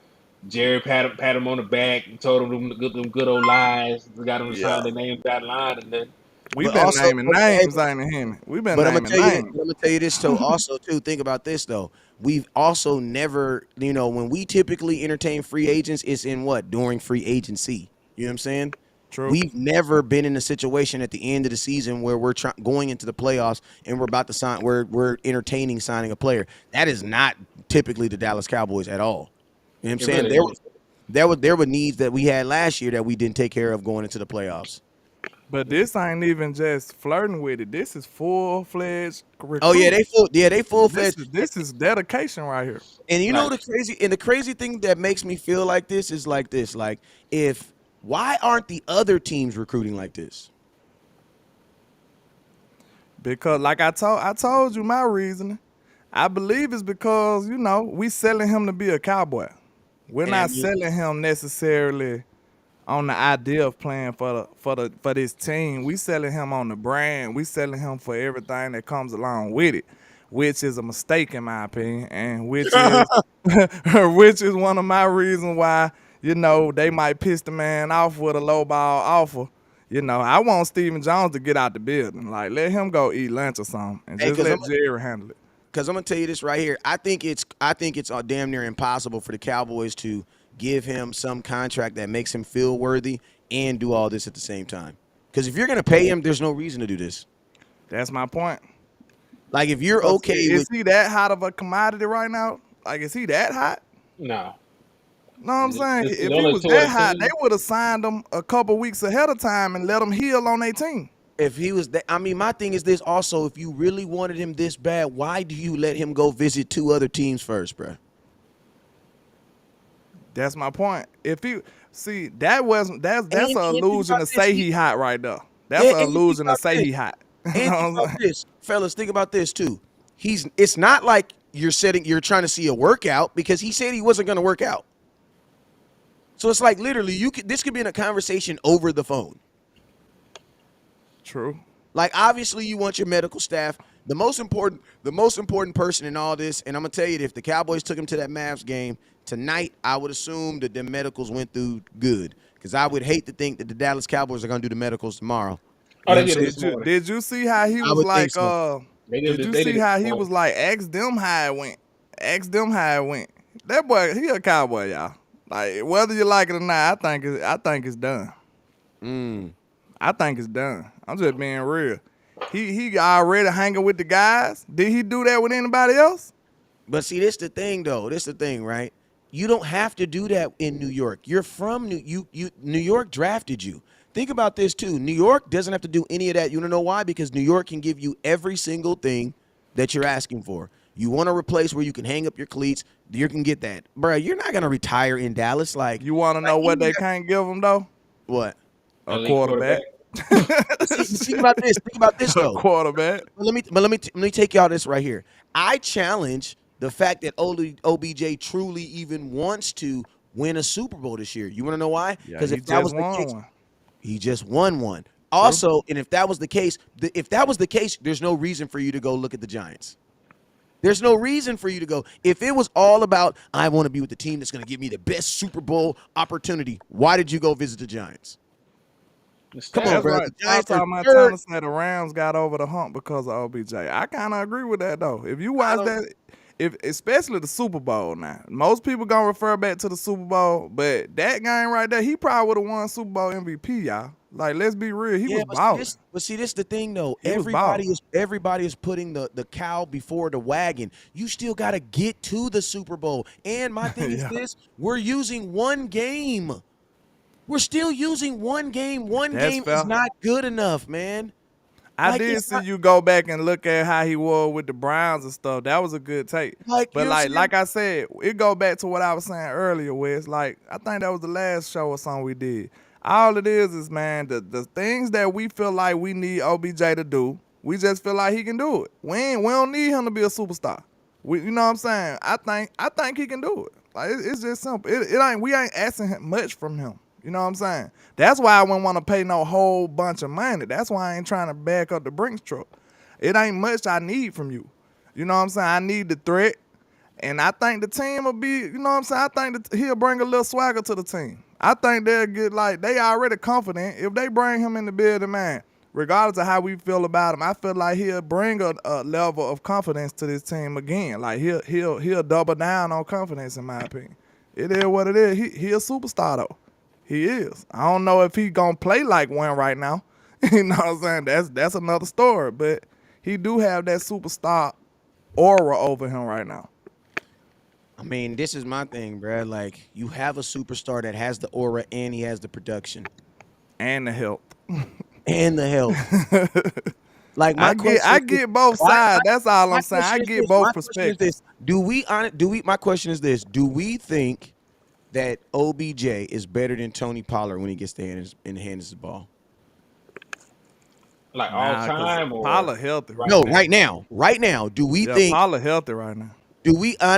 Jerry pat him on the back and told him them good old lies. Got him to sign Yeah. their name that line, and then We But been also, naming names, ain't it, Henry? We been but I'm gonna naming tell you this. names. But I'm gonna tell you this too. Also, too, think about this though. We've also never, when we typically entertain free agents, it's in what during free agency. You know what I'm saying? True. We've never been in a situation at the end of the season where we're going into the playoffs and we're about to sign. We're entertaining signing a player. That is not typically the Dallas Cowboys at all. You know what I'm it saying? really There ain't. was there were needs that we had last year that we didn't take care of going into the playoffs. But this ain't even just flirting with it. This is full fledged Oh yeah, recruiting. they full This fledged. is this is dedication right here. And you know Like the crazy thing that makes me feel like this is like this. Like if why aren't the other teams recruiting like this? Because like I told you my reasoning. I believe it's because, we selling him to be a cowboy. We're And I not mean, selling him necessarily on the idea of playing for this team. We selling him on the brand. We selling him for everything that comes along with it, which is a mistake in my opinion, and which is which is one of my reasons why they might piss the man off with a low ball offer. I want Steven Jones to get out the building. Like, let him go eat lunch or something, and hey, just let Jerry handle it. because I'm gonna tell you this right here. I think it's damn near impossible for the Cowboys to give him some contract that makes him feel worthy and do all this at the same time. Because if you're gonna pay him, there's no reason to do this. That's my point. Like if you're Cause okay is with he that hot of a commodity right now? Like, is he that hot? no, Know what I'm saying? it's If he only was two that other hot, they teams. would have signed him a couple weeks ahead of time and let him heal on their team. if he was that, I mean, my thing is this also, if you really wanted him this bad, why do you let him go visit two other teams first, bro? That's my point. If he see that wasn't that's And, an and think illusion about to this. say he hot right there. That's Yeah, an and you think illusion to about say this. he hot. You know And what think I'm about saying? this, fellas. Think about this too. It's not like you're trying to see a workout because he said he wasn't going to work out. So it's like literally, this could be in a conversation over the phone. True. Like obviously, you want your medical staff. The most important person in all this, and I'm gonna tell you, if the Cowboys took him to that Mavs game tonight, I would assume that the medicals went through good. Because I would hate to think that the Dallas Cowboys are gonna do the medicals tomorrow. Oh, You know what they I'm did it saying? this Did you morning. did you see how he I was would think like so. did you They see did it how this he morning. was like ask them how it went? Ask them how it went. That boy, he a cowboy, y'all. Like, whether you like it or not, I think it's done. Mm. I think it's done. I'm just being real. He already hanging with the guys. Did he do that with anybody else? But see, this the thing though. This the thing, right? You don't have to do that in New York. You're from New York drafted you. Think about this too. New York doesn't have to do any of that. You wanna know why? Because New York can give you every single thing that you're asking for. You want to replace where you can hang up your cleats, you can get that. Bruh, you're not gonna retire in Dallas. You want to Like know what even they can't give him though? what? A Elite quarterback. quarterback. But think about this. Think about this A though. quarterback. Let me take y'all this right here. I challenge the fact that OBJ truly even wants to win a Super Bowl this year. You want to know why? Yeah, Because he if that just was the won case, one. he just won one. True. Also, and if that was the case, there's no reason for you to go look at the Giants. There's no reason for you to go. If it was all about I want to be with the team that's going to give me the best Super Bowl opportunity, why did you go visit the Giants? The Come on, staff. That's bro. right. The Y'all Giants are talking about trying third. to say the Rams got over the hump because of OBJ. I kind of agree with that though. If you I watch don't. that, if especially the Super Bowl now, most people gonna refer back to the Super Bowl, but that game right there, he probably would have won Super Bowl MVP, y'all. Like, let's be real, he Yeah, was balling. but see this the thing though. He was balling. Everybody is putting the cow before the wagon. You still got to get to the Super Bowl. And my thing is Yeah. this: we're using one game. We're still using one game. One That's game is fair. not good enough, man. I Like did it's see not you go back and look at how he was with the Browns and stuff. That was a good take. like you But know what I'm saying. like I said, it go back to what I was saying earlier, Wes. Like, I think that was the last show or something we did. All it is man, the things that we feel like we need OBJ to do, we just feel like he can do it. We don't need him to be a superstar. You know what I'm saying? I think he can do it. Like, it's just simple. We ain't asking much from him. You know what I'm saying? That's why I wouldn't want to pay no whole bunch of money. That's why I ain't trying to back up the Brinks truck. It ain't much I need from you. You know what I'm saying? I need the threat. And I think the team will be, you know what I'm saying? I think that he'll bring a little swagger to the team. I think they'll get, like, they already confident. If they bring him in the building, man, regardless of how we feel about him, I feel like he'll bring a level of confidence to this team again. Like, he'll double down on confidence, in my opinion. It is what it is. He a superstar, though. He is. I don't know if he gonna play like one right now. You know what I'm saying? That's another story. But he do have that superstar aura over him right now. I mean, this is my thing, bro. Like you have a superstar that has the aura and he has the production And the help. and the help. Like my I get both sides. That's all I'm saying. I get both perspectives. My question is this: do we think that OBJ is better than Tony Pollard when he gets in the hands of the ball? Like all time or Pollard healthy. No, right now. Right now. Do we think Pollard healthy right now?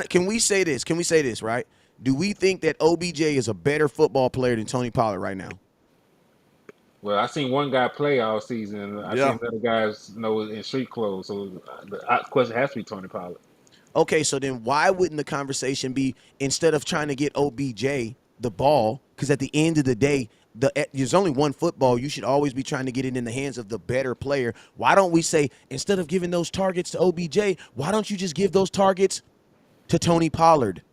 can we say this? Can we say this, right? Do we think that OBJ is a better football player than Tony Pollard right now? Well, I seen one guy play all season. And I Yeah. seen other guys, in street clothes. So the question has to be Tony Pollard. Okay, so then why wouldn't the conversation be instead of trying to get OBJ the ball? Because at the end of the day, there's only one football. You should always be trying to get it in the hands of the better player. Why don't we say instead of giving those targets to OBJ, why don't you just give those targets to Tony Pollard?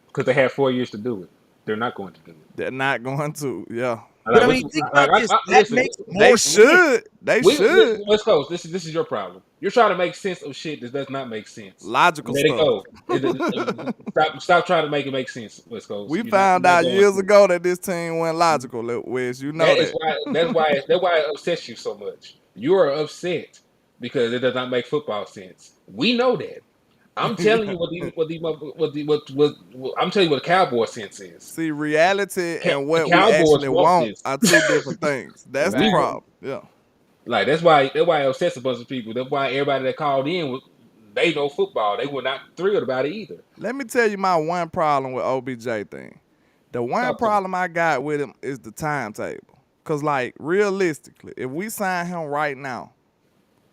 Because they had 4 years to do it. They're not going to do it. They're not going to. Yeah. But I mean, think about this. That makes They more sense. should. They should. West Coast. This is your problem. You're trying to make sense of shit that does not make sense. Logical Let stuff. it go. Stop trying to make it make sense, West Coast. We found out years ago that this team went logical, Wes. You know that. That's why it upsets you so much. You are upset because it does not make football sense. We know that. I'm telling you I'm telling you what the Cowboy sense is. See, reality and what we Cowboys actually want this. are two different things. That's the problem. Yeah. Like that's why it upsets a bunch of people. That's why everybody that called in, they know football. They were not thrilled about it either. Let me tell you my one problem with OBJ thing. The one problem I got with him is the timetable. Cause like realistically, if we sign him right now,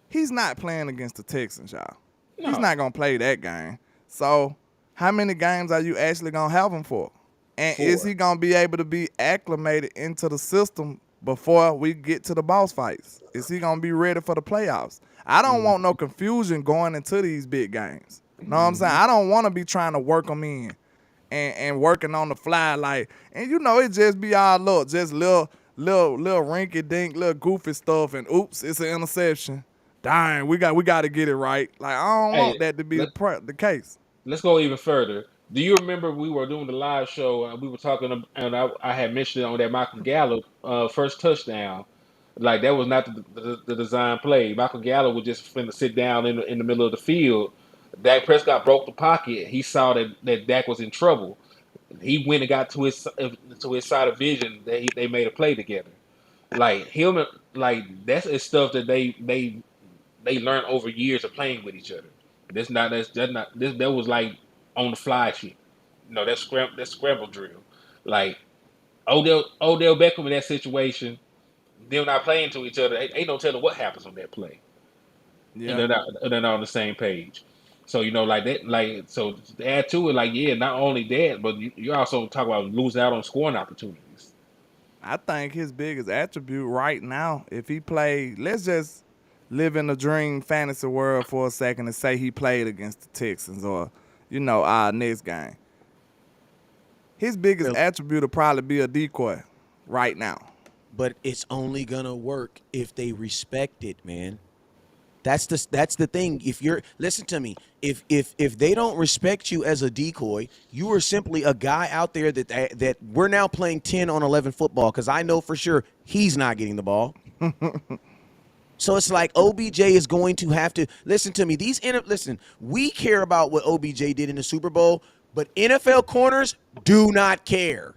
he's not playing against the Texans, y'all. No. He's not gonna play that game. So how many games are you actually gonna have him for? And 4. Is he gonna be able to be acclimated into the system before we get to the boss fights? Is he gonna be ready for the playoffs? I don't want no confusion going into these big games. Know what I'm saying? I don't want to be trying to work them in and working on the fly like, and it just be all look, just little rinky dink, little goofy stuff, and oops, it's an interception. Dang, we got to get it right. Like I don't want that to be the case. Let's go even further. Do you remember we were doing the live show and we were talking, and I had mentioned on that Michael Gallup first touchdown, like that was not the design play. Michael Gallup was just finna sit down in the middle of the field. Dak Prescott broke the pocket. He saw that Dak was in trouble. He went and got to his side of vision. They made a play together. Like him, like that's stuff that they learned over years of playing with each other. That was like on the fly shit. That scramble drill. Like Odell Beckham in that situation, they're not playing to each other. Ain't no telling what happens on that play. Yeah. And they're not on the same page. So like that, so to add to it, not only that, but you also talk about losing out on scoring opportunities. I think his biggest attribute right now, if he played, let's just live in a dream fantasy world for a second and say he played against the Texans or, our next game. His biggest attribute will probably be a decoy right now. but it's only gonna work if they respect it, man. That's the thing. If you're listen to me, if they don't respect you as a decoy, you are simply a guy out there that we're now playing 10 on 11 football because I know for sure he's not getting the ball. So it's like OBJ is going to have to listen to me. Listen, we care about what OBJ did in the Super Bowl, but NFL corners do not care.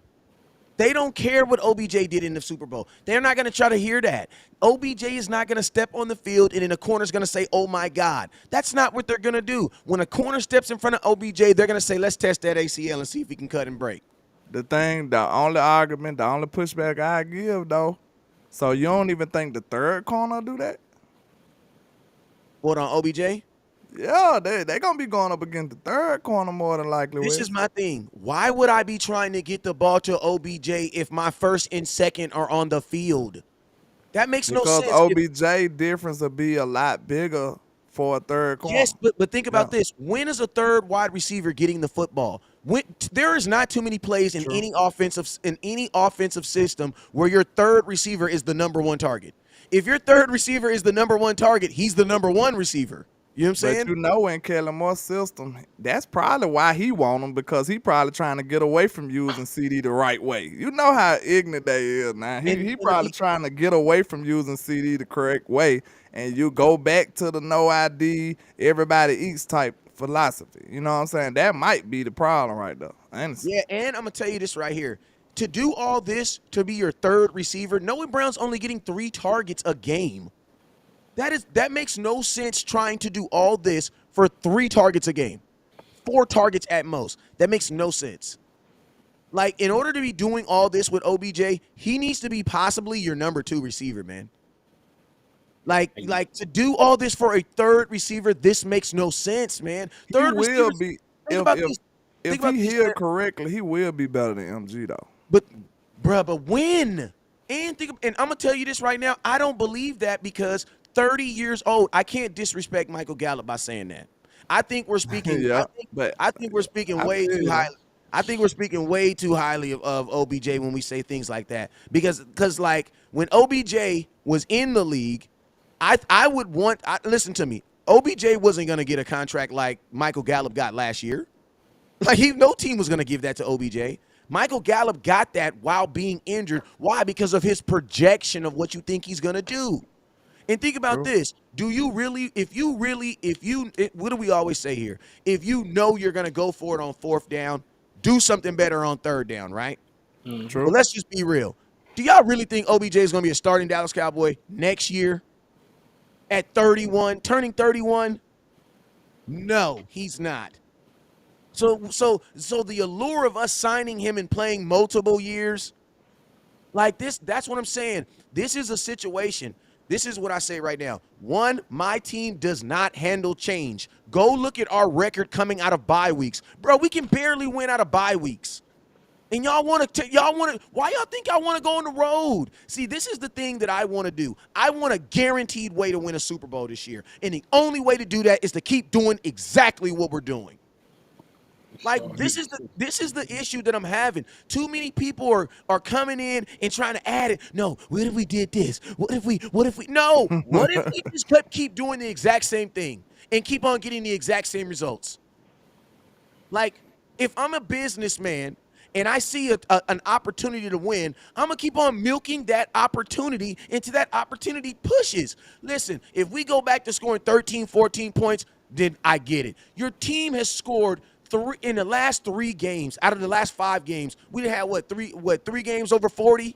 They don't care what OBJ did in the Super Bowl. They're not going to try to hear that. OBJ is not going to step on the field and then the corner's going to say, oh my God. That's not what they're going to do. When a corner steps in front of OBJ, they're going to say, let's test that ACL and see if he can cut and break. The only argument, the only pushback I give though. So you don't even think the third corner do that? What on OBJ? Yeah, they gonna be going up against the third corner more than likely. This is my thing. Why would I be trying to get the ball to OBJ if my first and second are on the field? That makes no Because sense. OBJ difference will be a lot bigger for a third corner. Yes, but think Yeah, about this. When is a third wide receiver getting the football? There is not too many plays in true. any offensive system where your third receiver is the number one target. If your third receiver is the number one target, he's the number one receiver. You know what I'm But saying? you know, in Kellen Moore's system, that's probably why he want him because he probably trying to get away from using CD the right way. You know how ignorant they is now. He probably trying to get away from using CD the correct way, and you go back to the no ID, everybody eats type philosophy. You know what I'm saying? That might be the problem right there. Honestly. Yeah, and I'm gonna tell you this right here. To do all this to be your third receiver, Noah Brown's only getting 3 targets a game. That makes no sense trying to do all this for 3 targets a game. 4 targets at most. That makes no sense. Like, in order to be doing all this with OBJ, he needs to be possibly your number 2 receiver, man. Like to do all this for a third receiver, this makes no sense, man. He Third will receivers, be think about this. if Think about he this, healed man. correctly, he will be better than MG though. But, bruh, but when? And I'm gonna tell you this right now. I don't believe that because 30 years old. I can't disrespect Michael Gallup by saying that. I think we're speaking. Yeah, but I think we're speaking I way feel too ya. highly. I think we're speaking way too highly of OBJ when we say things like that. Because like when OBJ was in the league, I would want. Listen to me. OBJ wasn't gonna get a contract like Michael Gallup got last year. Like no team was going to give that to OBJ. Michael Gallup got that while being injured. Why? Because of his projection of what you think he's going to do. And think about True. this. Do you really, what do we always say here? If you know you're going to go for it on 4th down, do something better on 3rd down, right? True. Well, let's just be real. Do y'all really think OBJ is going to be a starting Dallas Cowboy next year at 31, turning 31? No, he's not. So the allure of us signing him and playing multiple years like this, that's what I'm saying. This is a situation. This is what I say right now. One, my team does not handle change. Go look at our record coming out of bye weeks. Bro, we can barely win out of bye weeks. And why y'all think I want to go on the road? See, this is the thing that I want to do. I want a guaranteed way to win a Super Bowl this year. And the only way to do that is to keep doing exactly what we're doing. Like this is the issue that I'm having. Too many people are coming in and trying to add it. No, what if we did this? What if we no, what if we just keep doing the exact same thing and keep on getting the exact same results? Like if I'm a businessman and I see an opportunity to win, I'm going to keep on milking that opportunity until that opportunity pushes. Listen, if we go back to scoring 13, 14 points, then I get it. Your team has scored in the last 3 games, out of the last 5 games, we had three games over 40?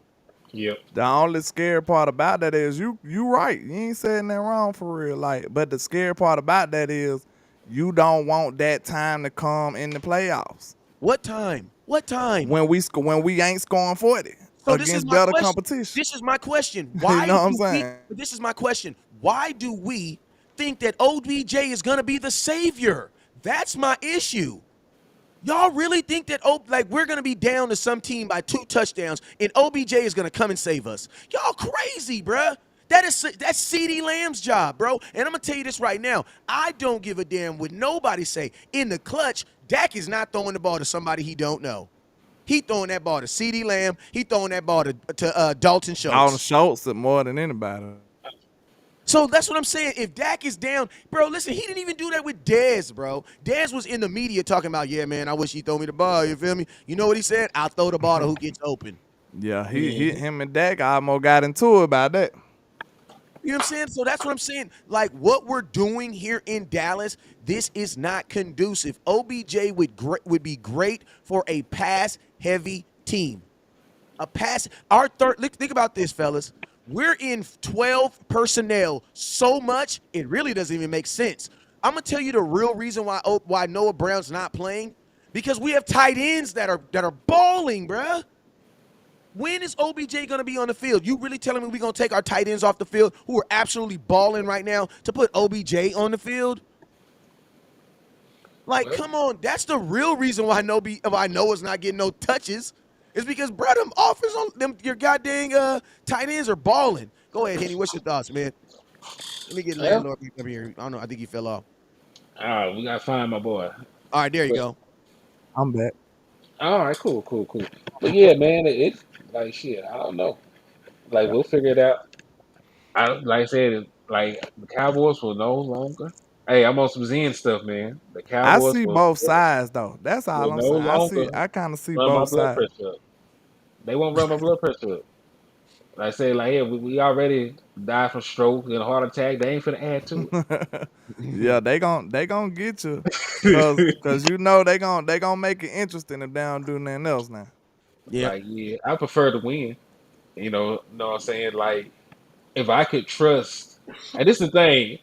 Yep. The only scary part about that is you right. You ain't saying that wrong for real. Like, but the scary part about that is you don't want that time to come in the playoffs. What time? What time? When we ain't scoring 40 So this is against my better question. competition. This is my question. You Why know what I'm do we- saying? This is my question. Why do we think that OBJ is going to be the savior? That's my issue. Y'all really think that we're going to be down to some team by 2 touchdowns and OBJ is going to come and save us? Y'all crazy, bruh. That's CeeDee Lamb's job, bro. And I'm going to tell you this right now. I don't give a damn what nobody say. In the clutch, Dak is not throwing the ball to somebody he don't know. He throwing that ball to CeeDee Lamb. He throwing that ball to Dalton Dalton Schultz. Schultz more than anybody. So that's what I'm saying. If Dak is down, bro, listen, he didn't even do that with Dez, bro. Dez was in the media talking about, yeah, man, I wish he throw me the ball. You feel me? You know what he said? I'll throw the ball to who gets open. Yeah, Mhm. him and Dak almost got into it about that. You know what I'm saying? So that's what I'm saying. Like what we're doing here in Dallas, this is not conducive. OBJ would be great for a pass heavy team. A pass. Our third. Think about this, fellas. We're in 12 personnel so much it really doesn't even make sense. I'm gonna tell you the real reason why Noah Brown's not playing because we have tight ends that are balling, bruh. When is OBJ going to be on the field? You really telling me we're going to take our tight ends off the field who are absolutely balling right now to put OBJ on the field? Like, Well, come on. That's the real reason why Noah's not getting no touches. Is because, bro, them offense on them your goddamn tight ends are balling. Go ahead, Henny. What's your thoughts, man? Let me get well, landlord up here. I don't know. I think he fell off. we gotta find my boy. All right, there you But go. I'm back. all right, cool, cool, cool. But yeah, man, it's like shit. I don't know. Like we'll figure it out. I like I said, like the Cowboys will no longer. Hey, I'm on some Zen stuff, man. The I Cowboys see both sides though. That's all will I'm no saying. longer I kind of see run my both blood sides. pressure up. They won't run my blood pressure up. Like I said, like yeah, we already died from stroke and a heart attack. They ain't finna add to Yeah, they gon' get you, it. cause you know they gon' make it interesting if they don't do nothing else now. Yeah. Like yeah, I prefer to win. Know what I'm saying? Like if I could trust, and this is the thing.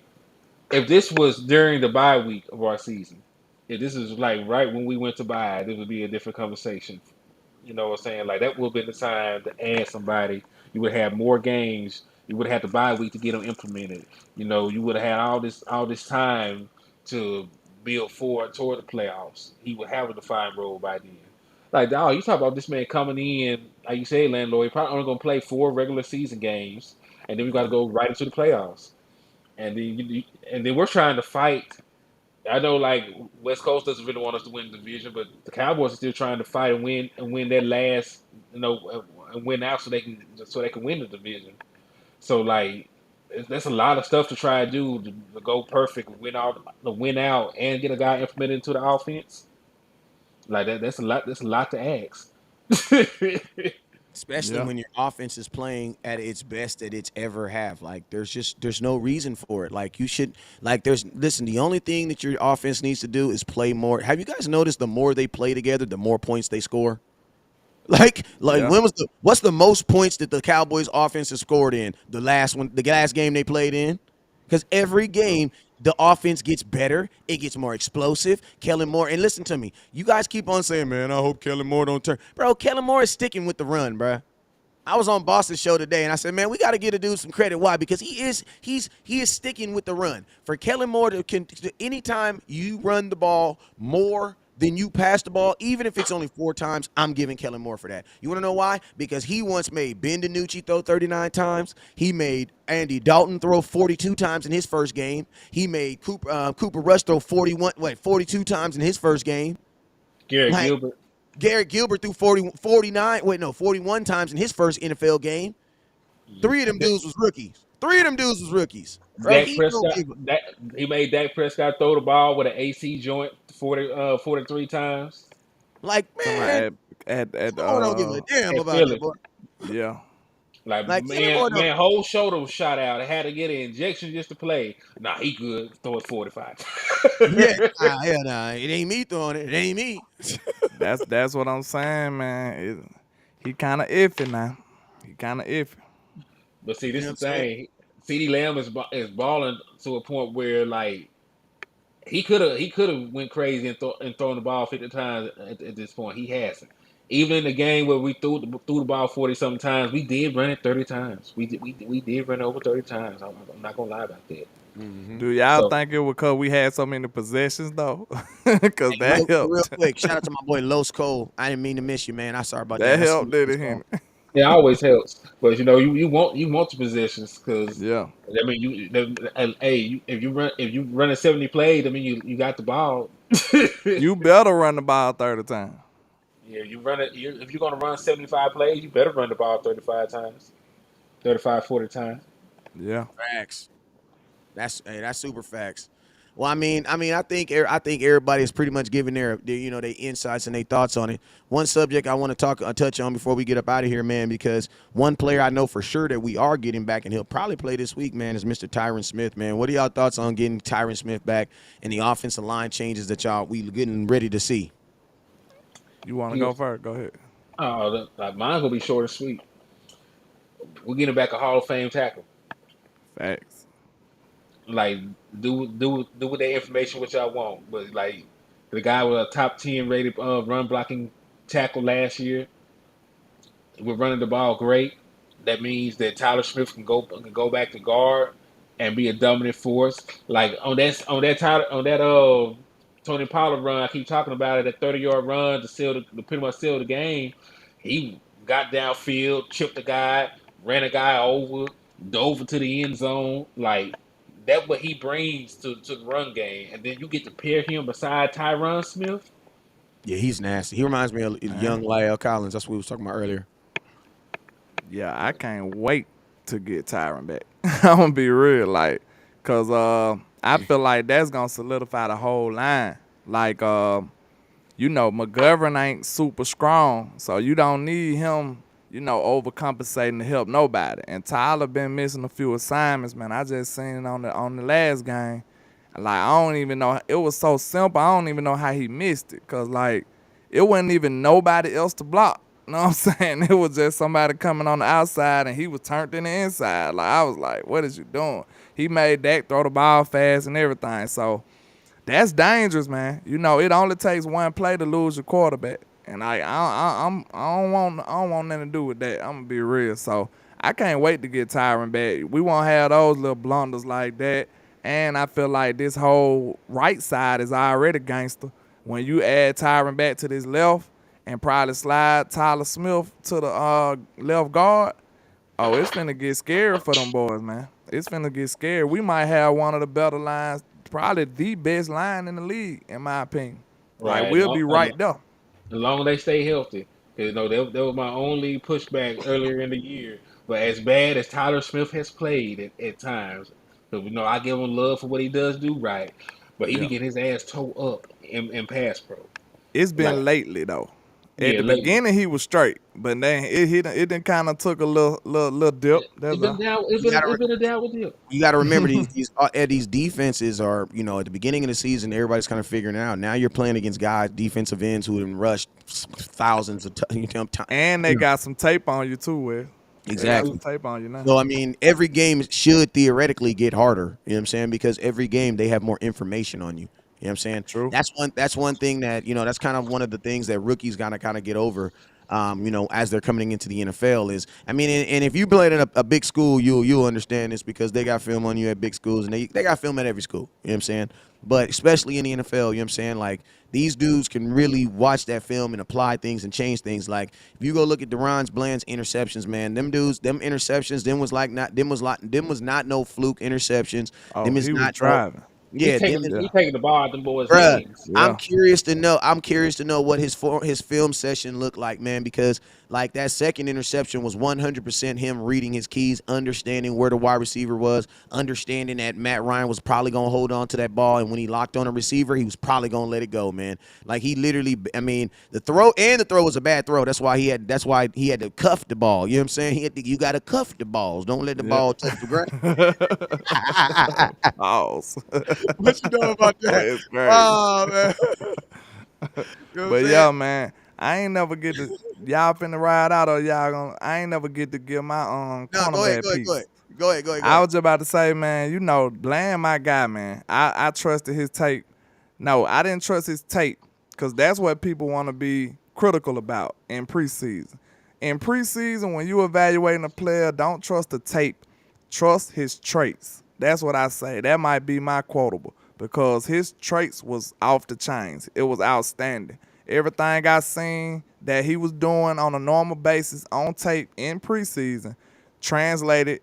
If this was during the bye week of our season, if this is like right when we went to bye, this would be a different conversation. You know what I'm saying? Like that would have been the time to add somebody. You would have more games. You would have had the bye week to get them implemented. You would have had all this time to build forward toward the playoffs. He would have a defined role by then. Like, dog, you talk about this man coming in, like you say, landlord. He probably only gonna play 4 regular season games, and then we got to go right into the playoffs. And then and then we're trying to fight. I know like West Coast doesn't really want us to win the division, but the Cowboys are still trying to fight and win that last, and win out so they can win the division. So like that's a lot of stuff to try to do to go perfect, win out, and get a guy implemented into the offense. Like that's a lot. That's a lot to ask. Especially Yeah, when your offense is playing at its best that it's ever have. Like there's no reason for it. Like you should listen, the only thing that your offense needs to do is play more. Have you guys noticed the more they play together, the more points they score? Like yeah, what's the most points that the Cowboys offense has scored in the last game they played in? Because every game the offense gets better, it gets more explosive. Kellen Moore, and listen to me, you guys keep on saying, man, I hope Kellen Moore don't turn. Bro, Kellen Moore is sticking with the run, bro. I was on Boston's show today, and I said, man, we got to give a dude some credit. Why? Because he is sticking with the run. For Kellen Moore anytime you run the ball more than you pass the ball, even if it's only 4 times, I'm giving Kellen Moore for that. You want to know why? Because he once made Ben DiNucci throw 39 times. He made Andy Dalton throw 42 times in his first game. He made Cooper Rush throw 42 times in his first game. Garrett Like Gilbert, Garrett Gilbert threw 41 times in his first NFL game. Three of them Dak dudes was rookies. Bro, Dak he don't Prescott, give a he made Dak Prescott throw the ball with an AC joint 43 times like, talking about man, at Kellen Moore don't give a damn at about that, Philly. boy. yeah. Like Like Kellen Moore don't. whole shoulder was shot out. I had to get an injection just to play. Nah, he good. Throw it 45. Yeah, nah. It ain't me throwing it. It ain't me. That's what I'm saying, man. He kind of iffy now. He kind of iffy. But see, You this know what is I'm the saying? thing. CD Lamb is balling to a point where like he could have went crazy and thrown the ball 50 times at this point. He hasn't. Even in the game where we threw the ball 40 something times, we did run it 30 times. We did run it over 30 times. I'm not gonna lie about that. Mm-hmm. Do y'all So think it was cause we had so many possessions though? Cause that Real helped. quick, shout out to my boy Los Cole. I didn't mean to miss you, man. I sorry about that. That I see helped, did this it, call. Henry? it always helps, but you want the positions because Yeah. I mean hey if you run a 70 plays, I mean you got the ball. You better run the ball 30 times. Yeah, you run it. If you're gonna run 75 plays, you better run the ball 35 times, 35, 40 times. Yeah. Facts. That's super facts. Well, I think everybody is pretty much giving their insights and their thoughts on it. One subject I want to touch on before we get up out of here, man, because one player I know for sure that we are getting back and he'll probably play this week, man, is Mr. Tyron Smith, man. What are y'all thoughts on getting Tyron Smith back and the offensive line changes that we getting ready to see? You want to He go was, first? Go ahead. like mine's gonna be short and sweet. We're getting back a Hall of Fame tackle. Facts. Like do with that information what y'all want, but like the guy with a top 10 rated run blocking tackle last year, we're running the ball great. That means that Tyler Smith can go back to guard and be a dominant force. Like on that Tony Pollard run, I keep talking about it. That 30-yard run to pretty much seal the game. He got downfield, chipped the guy, ran a guy over, dove into the end zone. Like that's what he brings to the run game. And then you get to pair him beside Tyron Smith. Yeah, he's nasty. He reminds me of Man. young Lyle Collins. That's what we was talking about earlier. Yeah, I can't wait to get Tyron back. I'm gonna be real, like, cause I feel like that's gonna solidify the whole line. Like, McGovern ain't super strong, so you don't need him, overcompensating to help nobody. And Tyler been missing a few assignments, man. I just seen it on the last game. Like, I don't even know. It was so simple. I don't even know how he missed it, cause like it wasn't even nobody else to block. You know what I'm saying? It was just somebody coming on the outside and he was turned in the inside. Like, I was like, what is you doing? He made Dak throw the ball fast and everything. So that's dangerous, man. It only takes one play to lose your quarterback. And I don't want nothing to do with that. I'm gonna be real. So I can't wait to get Tyron back. We won't have those little blunders like that. And I feel like this whole right side is already gangster. When you add Tyron back to this left and probably slide Tyler Smith to the left guard, oh, it's finna get scary for them boys, man. It's finna get scary. We might have one of the better lines, probably the best line in the league, in my opinion. Like, Right. we'll be right there. As long as they stay healthy. 'Cause, that was my only pushback earlier in the year. But as bad as Tyler Smith has played at times, because I give him love for what he does do right, but he be Yeah. getting his ass toe up in pass pro. It's Like, been lately though. At yeah, the lately. beginning he was straight, but then it done kind of took a little dip. That's It's been all. down. It's You been gotta it's been a downward dip. you got to remember these defenses are, at the beginning of the season everybody's kind of figuring it out. Now you're playing against guys, defensive ends who have rushed thousands of times. And they got some tape on you too, Will. They got some Exactly. tape on you now. So I mean, every game should theoretically get harder. You know what I'm saying? Because every game they have more information on you. You know what I'm saying? True. That's one thing that that's kind of one of the things that rookies gotta kind of get over. As they're coming into the NFL is, I mean, and if you played at a big school, you'll understand this because they got film on you at big schools and they got film at every school. You know what I'm saying? But especially in the NFL, you know what I'm saying? Like these dudes can really watch that film and apply things and change things. Like if you go look at Deron Bland's interceptions, man, them interceptions, them was not no fluke interceptions. Oh, Them is he was not no, driving. He yeah, them taking is, Yeah. he taking the ball out them boys' bruh. hands. Yeah. I'm curious to know what his film session looked like, man, because like that second interception was 100% him reading his keys, understanding where the wide receiver was, understanding that Matt Ryan was probably gonna hold on to that ball, and when he locked on a receiver, he was probably gonna let it go, man. Like he literally, I mean, the throw was a bad throw. That's why he had to cuff the ball. You know what I'm saying? You got to cuff the balls. Don't let the Yeah. ball touch the ground. Pause. What you know about that? It's crazy. Oh man, you know what I'm But saying? yeah, man, I ain't never get to y'all finna ride out or y'all gonna I ain't never get to give my No, go ahead, cornerback go ahead, go piece. ahead, go ahead, go ahead, go I ahead. was just about to say, man, Bland my guy, man. I trusted his tape. No, I didn't trust his tape because that's what people want to be critical about in preseason. In preseason, when you evaluating a player, don't trust the tape. Trust his traits. That's what I say. That might be my quotable because his traits was off the chains. It was outstanding. Everything I seen that he was doing on a normal basis on tape in preseason translated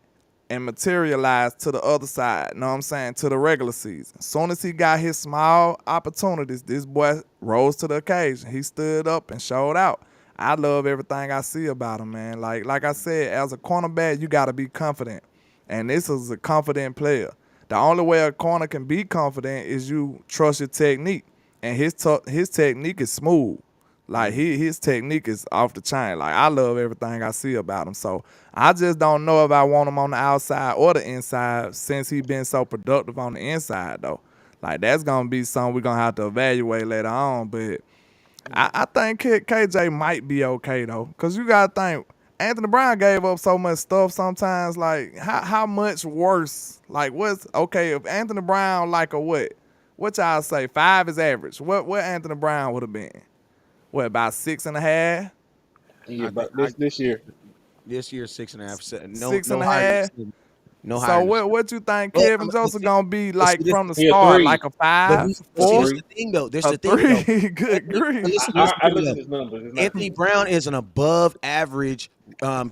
and materialized to the other side, know what I'm saying, to the regular season. As soon as he got his small opportunities, this boy rose to the occasion. He stood up and showed out. I love everything I see about him, man. Like I said, as a cornerback, you got to be confident. And this is a confident player. The only way a corner can be confident is you trust your technique. And his technique is smooth. Like his technique is off the chain. Like I love everything I see about him. So I just don't know if I want him on the outside or the inside since he been so productive on the inside though. Like that's gonna be something we're gonna have to evaluate later on. But I think KJ might be okay though. Cause you gotta think Anthony Brown gave up so much stuff sometimes. Like how much worse? Like what's okay if Anthony Brown like a what? What y'all say? 5 is average. What Anthony Brown would have been? What, about 6.5? Yeah, I but think this year. this year 6.5. No, Six no and a higher than half. 7. No So higher than 7. what you think But, Kevin Joseph gonna be but see, like from the He a start? three. Like a but 5, A see, this 4, the three. thing though. This a the thing though. 3? Good grief. Listen, I to me looked at though. his numbers. It's not Anthony Brown is an above average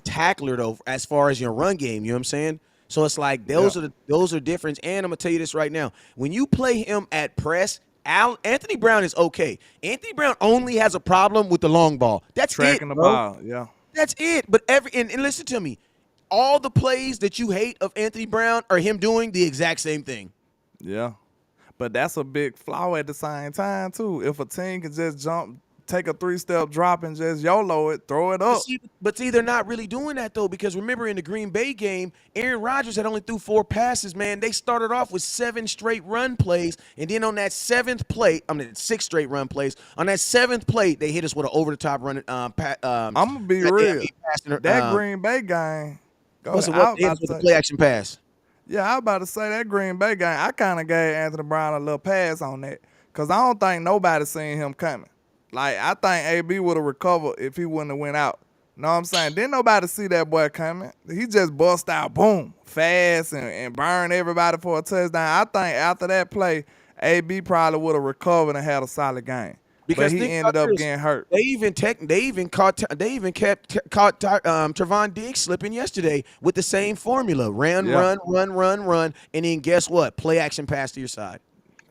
tackler though, as far as your run game. You know what I'm saying? So it's like Yeah. those are different. And I'm gonna tell you this right now: when you play him at press, Anthony Brown is okay. Anthony Brown only has a problem with the long ball. That's it, Tracking the bro. ball. Yeah. That's it. But and listen to me, all the plays that you hate of Anthony Brown are him doing the exact same thing. Yeah. But that's a big flaw at the same time too. If a team can just take a 3-step drop and just YOLO it, throw it But up. see, they're not really doing that though, because remember in the Green Bay game, Aaron Rodgers had only threw 4 passes. Man, they started off with 7 straight run plays, and then on that 6 straight run plays. On that 7th play, they hit us with an over the top run. I'm gonna be real. That Green Bay game. Go what's ahead. it? I What was they hit about us to with the say. play action pass? Yeah, I was about to say that Green Bay game. I kind of gave Anthony Brown a little pass on that because I don't think nobody seen him coming. Like I think AB would have recovered if he wouldn't have went out. Know what I'm saying? Didn't nobody see that boy coming. He just bust out, boom, fast and burned everybody for a touchdown. I think after that play, AB probably would have recovered and had a solid game. But Because he think ended about up this. getting hurt. They even caught Trevon Diggs slipping yesterday with the same formula: Yeah. run, and then guess what? Play action pass to your side.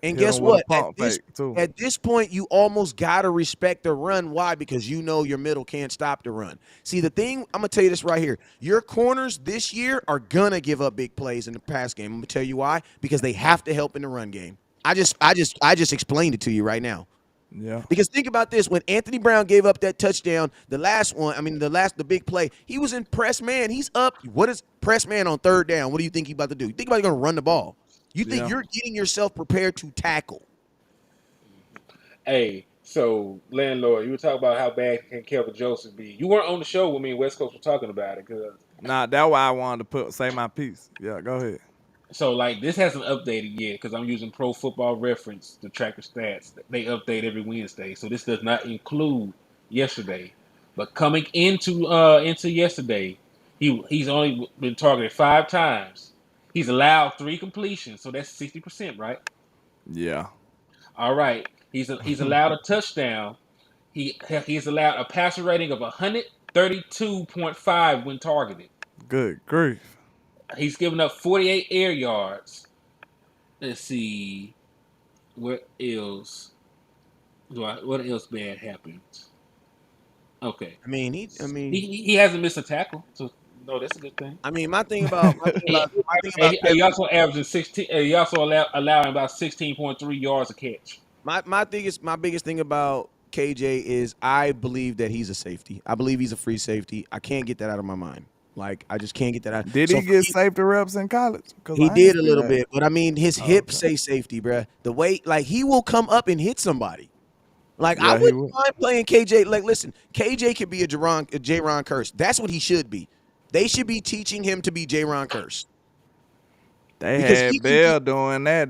And Hit guess him with a what? pump fake too. At this point, you almost gotta respect the run. Why? Because you know your middle can't stop the run. See, the thing I'm gonna tell you this right here: your corners this year are gonna give up big plays in the pass game. I'm gonna tell you why: because they have to help in the run game. I just explained it to you right now. Yeah. Because think about this: when Anthony Brown gave up that touchdown, the big play, he was in press man. He's up. What is press man on 3rd down? What do you think he's about to do? You think about he's gonna run the ball? You think Yeah. you're getting yourself prepared to tackle? Hey, so landlord, you were talking about how bad can Kelvin Joseph be. You weren't on the show with me and West Coast were talking about it because Nah, that's why I wanted to say my piece. Yeah, go ahead. so like this hasn't updated yet because I'm using Pro Football Reference to track the stats. They update every Wednesday, so this does not include yesterday. But coming into yesterday, he's only been targeted 5 times. He's allowed 3 completions, so that's 60%, right? Yeah. All right. He's allowed a touchdown. He's allowed a passer rating of 132.5 when targeted. Good grief. He's given up 48 air yards. Let's see what else. What else bad happened? Okay, I mean, he hasn't missed a tackle, so no, that's a good thing. my thing about And he also averaging 16. He also allowing about 16.3 yards a catch. my biggest thing about KJ is I believe that he's a safety. I believe he's a free safety. I can't get that out of my mind. Like I just can't get that out. Did So he for get me, safety reps in college? he I ain't did a see little that. bit, but I mean his hips say safety, bruh. The way like he will come up and hit somebody. Like I Yeah, he wouldn't would. mind playing KJ. Like listen, KJ could be a J-Ron Curse. That's what he should be. They should be teaching him to be J-Ron Curse. They Because he had can do. Bell doing that.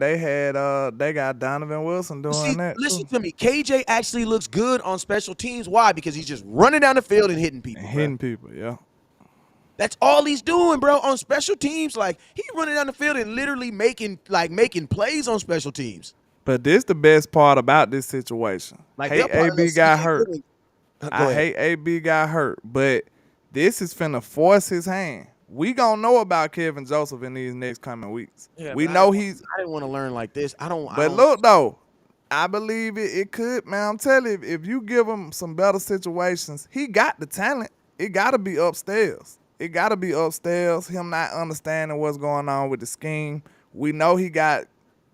They got Donovan Wilson See, doing that listen too. to me. KJ actually looks good on special teams. Why? Because he's just running down the field and hitting people, And bro. hitting people, yeah. That's all he's doing, bro. On special teams, like he running down the field and literally making plays on special teams. But this the best part about this situation. Like Hate they'll probably AB let got CJ hurt. Go I ahead. hate AB got hurt, but this is finna force his hand. we gonna know about Kevin Joseph in these next coming weeks. Yeah, We but know he's. I didn't want to learn like this. I But don't. look though, I believe it could, man. I'm telling you, if you give him some better situations, he got the talent. It gotta be upstairs. It gotta be upstairs. Him not understanding what's going on with the scheme. We know he got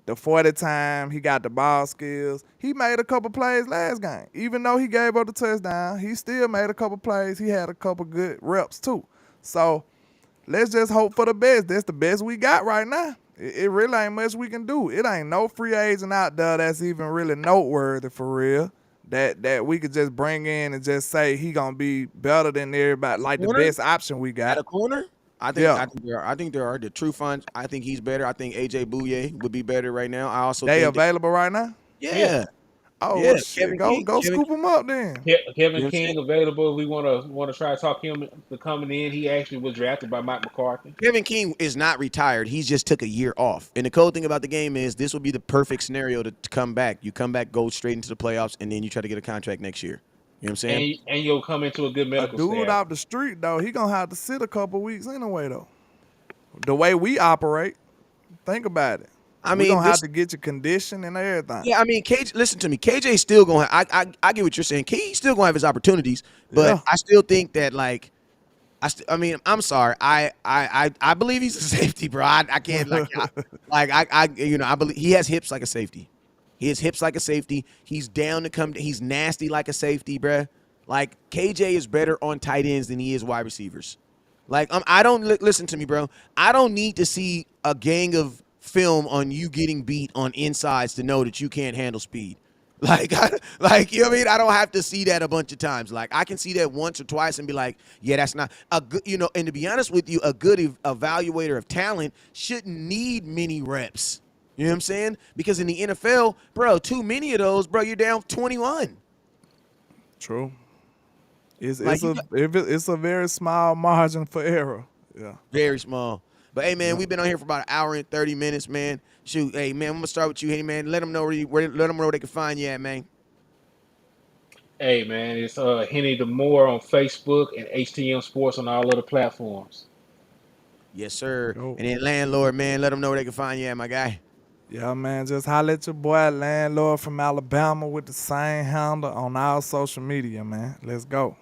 the 40 time. He got the ball skills. He made a couple plays last game. Even though he gave up the touchdown, he still made a couple plays. He had a couple good reps too. So let's just hope for the best. That's the best we got right now. It really ain't much we can do. It ain't no free agent out there that's even really noteworthy for real. That we could just bring in and just say he gonna be better than everybody, like the Corner? best option we At got. a corner, Yeah. I think there are the true funds. I think he's better. I think AJ Bouye would be better right now. I also They think that, available right now? yeah, Oh yeah, well, shit. Go scoop them up then. you Kevin know what I'm King saying? available. We want to try to talk him to coming in. He actually was drafted by Mike McCarthy. Kevin King is not retired. He's just took a year off. And the cool thing about the game is this will be the perfect scenario to come back. You come back, go straight into the playoffs, and then you try to get a contract next year. You know what I'm saying? And you'll come into a good A medical dude staff. off the street though, he gonna have to sit a couple weeks anyway though. The way we operate, think about it. I We mean, gonna have to get your condition and everything. yeah, I mean, KJ, listen to me. KJ's still going. I get what you're saying. He's still going to have his opportunities, but Yeah. I still think that like, I mean, I'm sorry. I believe he's a safety, bro. I can't I believe he has hips like a safety. He has hips like a safety. He's down to come. He's nasty like a safety, bruh. Like KJ is better on tight ends than he is wide receivers. Like I don't listen to me, bro. I don't need to see a gang of film on you getting beat on insides to know that you can't handle speed. Like, like you know what I mean? I don't have to see that a bunch of times. Like I can see that once or twice and be like, yeah, that's not a good, you know. And to be honest with you, a good evaluator of talent shouldn't need many reps. You know what I'm saying? Because in the NFL, bro, too many of those, bro, you're down 21. True. It's Like, it's a very small margin for error. Yeah. very small. But hey, man, we've been on here for about an hour and 30 minutes, man. Shoot, hey, man, I'm gonna start with you. Hey, man, let them know let them know where they can find you at, man. Hey man, it's Henny Demore on Facebook and HTM Sports on all other platforms. Yes, sir. Go. And then landlord, man, let them know where they can find you at, my guy. Yeah, man, just holler at your boy Landlord from Alabama with the same handle on all social media, man. Let's go.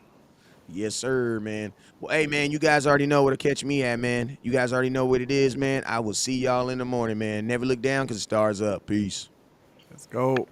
Yes, sir, man. Well, hey, man, you guys already know where to catch me at, man. You guys already know what it is, man. I will see y'all in the morning, man. Never look down because the stars up. Peace. Let's go.